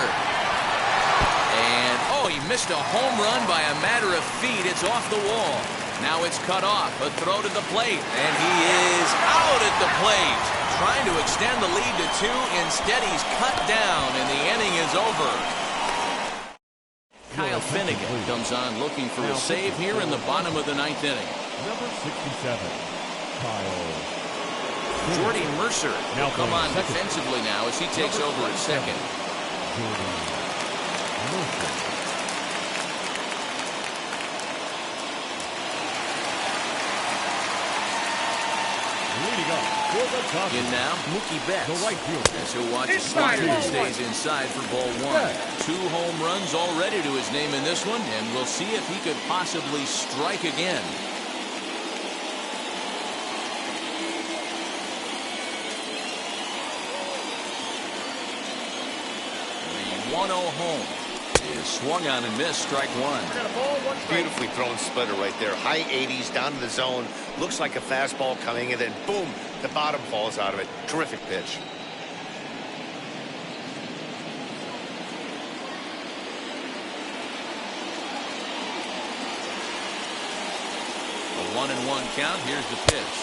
And, oh, he missed a home run by a matter of feet. It's off the wall. Now it's cut off. A throw to the plate. And he is out at the plate. Trying to extend the lead to 2. Instead, he's cut down, and the inning is over. Kyle Finnegan comes on looking for a save here in the bottom of the 9th inning. Number 67, Kyle. Jordy Mercer will come on defensively now as he takes over at second. In now, Mookie Betts. The right fielder. As he'll watch a slider that stays inside for ball 1. 2 home runs already to his name in this one, and we'll see if he could possibly strike again. 1-0 home. Is swung on and missed, strike one. I got a ball, one strike. Beautifully thrown splitter right there. High 80s down to the zone. Looks like a fastball coming, and then boom, the bottom falls out of it. Terrific pitch. A 1-1 count. Here's the pitch.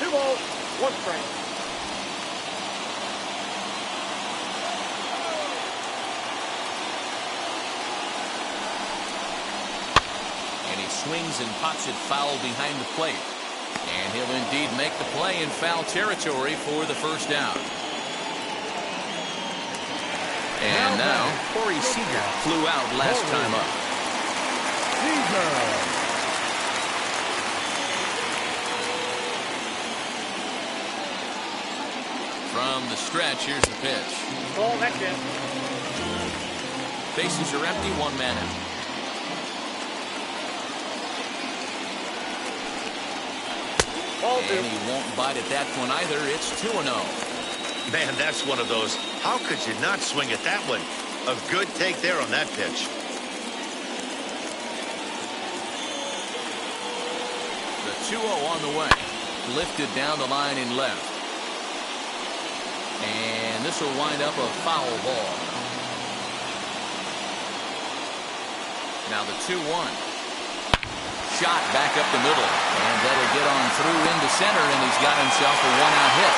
2 balls, 1 strike. And he swings and pops it foul behind the plate. And he'll indeed make the play in foul territory for the first down. And now, Corey Seager flew out last time up. Seager. From the stretch, here's the pitch. Ball, that's it. Bases are empty, 1 man out. Ball 2. And he won't bite at that one either. It's 2-0. Man, that's one of those. How could you not swing at that one? A good take there on that pitch. The 2-0 on the way. Lifted down the line in left. And this will wind up a foul ball. Now the 2-1. Shot back up the middle. And that'll get on through into center, and he's got himself a 1-out hit.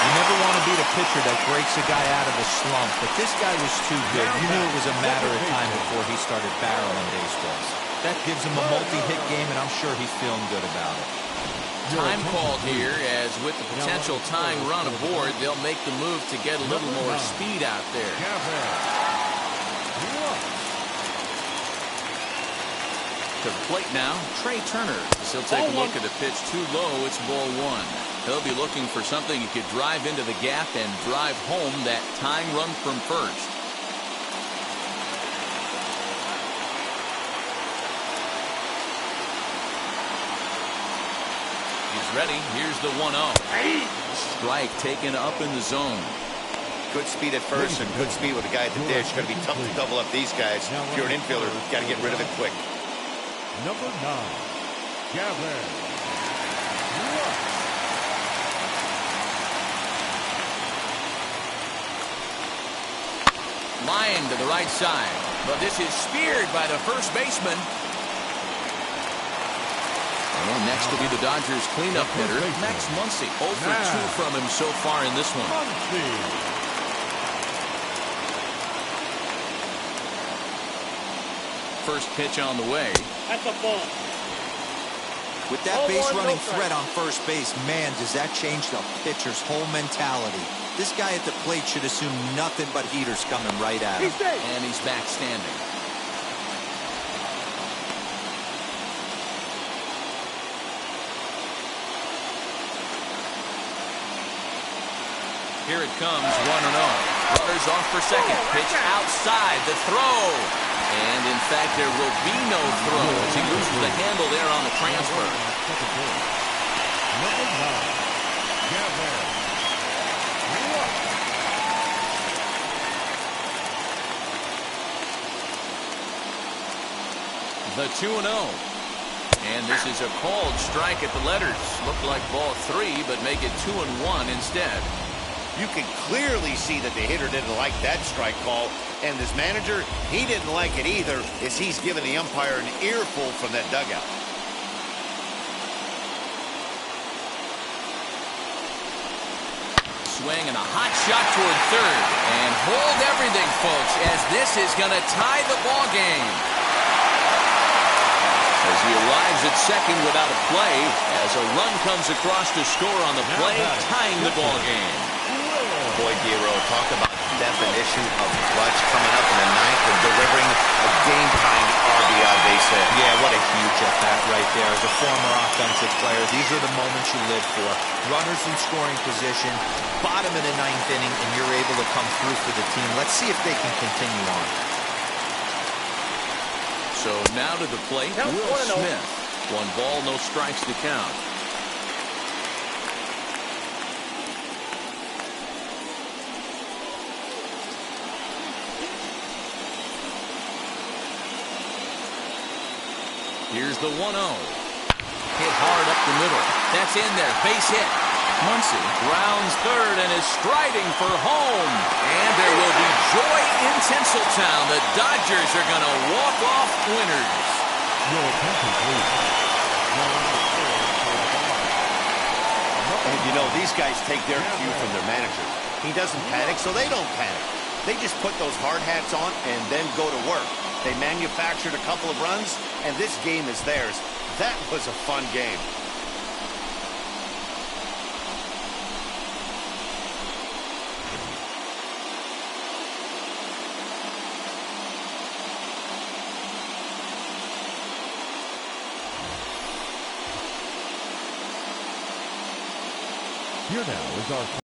You never want to beat a pitcher that breaks a guy out of a slump, but this guy was too good. You knew it was a matter of time before he started barreling baseballs. That gives him a multi-hit game, and I'm sure he's feeling good about it. Time called here, as with the potential tying run aboard, they'll make the move to get a little more speed out there. To the plate now, Trey Turner. He'll take a look at the pitch too low. It's ball 1. He'll be looking for something he could drive into the gap and drive home that tying run from first. Ready. Here's the 1-0. Strike taken up in the zone. Good speed at first and good speed with the guy at the dish. Going to be tough to double up these guys. If you're an infielder, got to get rid of it quick. Number 9, Gavin. Line to the right side. But this is speared by the first baseman. And next will be the Dodgers cleanup hitter, Max Muncy. 0 for 2 from him so far in this one. First pitch on the way. That's a ball. With that base-running threat on first base, man, does that change the pitcher's whole mentality. This guy at the plate should assume nothing but heaters coming right at him. And he's back standing. Here it comes, 1-0. Runners off for second. Pitch outside, the throw. And in fact, there will be no throw as he loses the handle there on the transfer. Number 9, Gavin. The 2-0. And this is a called strike at the letters. Looked like ball 3, but make it 2-1 instead. You can clearly see that the hitter didn't like that strike call, and this manager, he didn't like it either, as he's giving the umpire an earful from that dugout. Swing and a hot shot toward third. And hold everything, folks, as this is going to tie the ball game. As he arrives at second without a play, as a run comes across to score on the play, tying the ball game. Boy, Giro, talk about definition of clutch coming up in the 9th and delivering a game-tying RBI base hit. Yeah, what a huge at-bat right there. As a former offensive player, these are the moments you live for. Runners in scoring position, bottom of the 9th inning, and you're able to come through for the team. Let's see if they can continue on. So now to the plate, Will Smith. 1 ball, no strikes to count. Here's the 1-0. Hit hard up the middle. That's in there. Base hit. Muncy rounds third and is striding for home. And there will be joy in Tinseltown. The Dodgers are going to walk off winners. Your attention, please. And you know, these guys take their cue from their manager. He doesn't panic, so they don't panic. They just put those hard hats on and then go to work. They manufactured a couple of runs, and this game is theirs. That was a fun game. Here now is our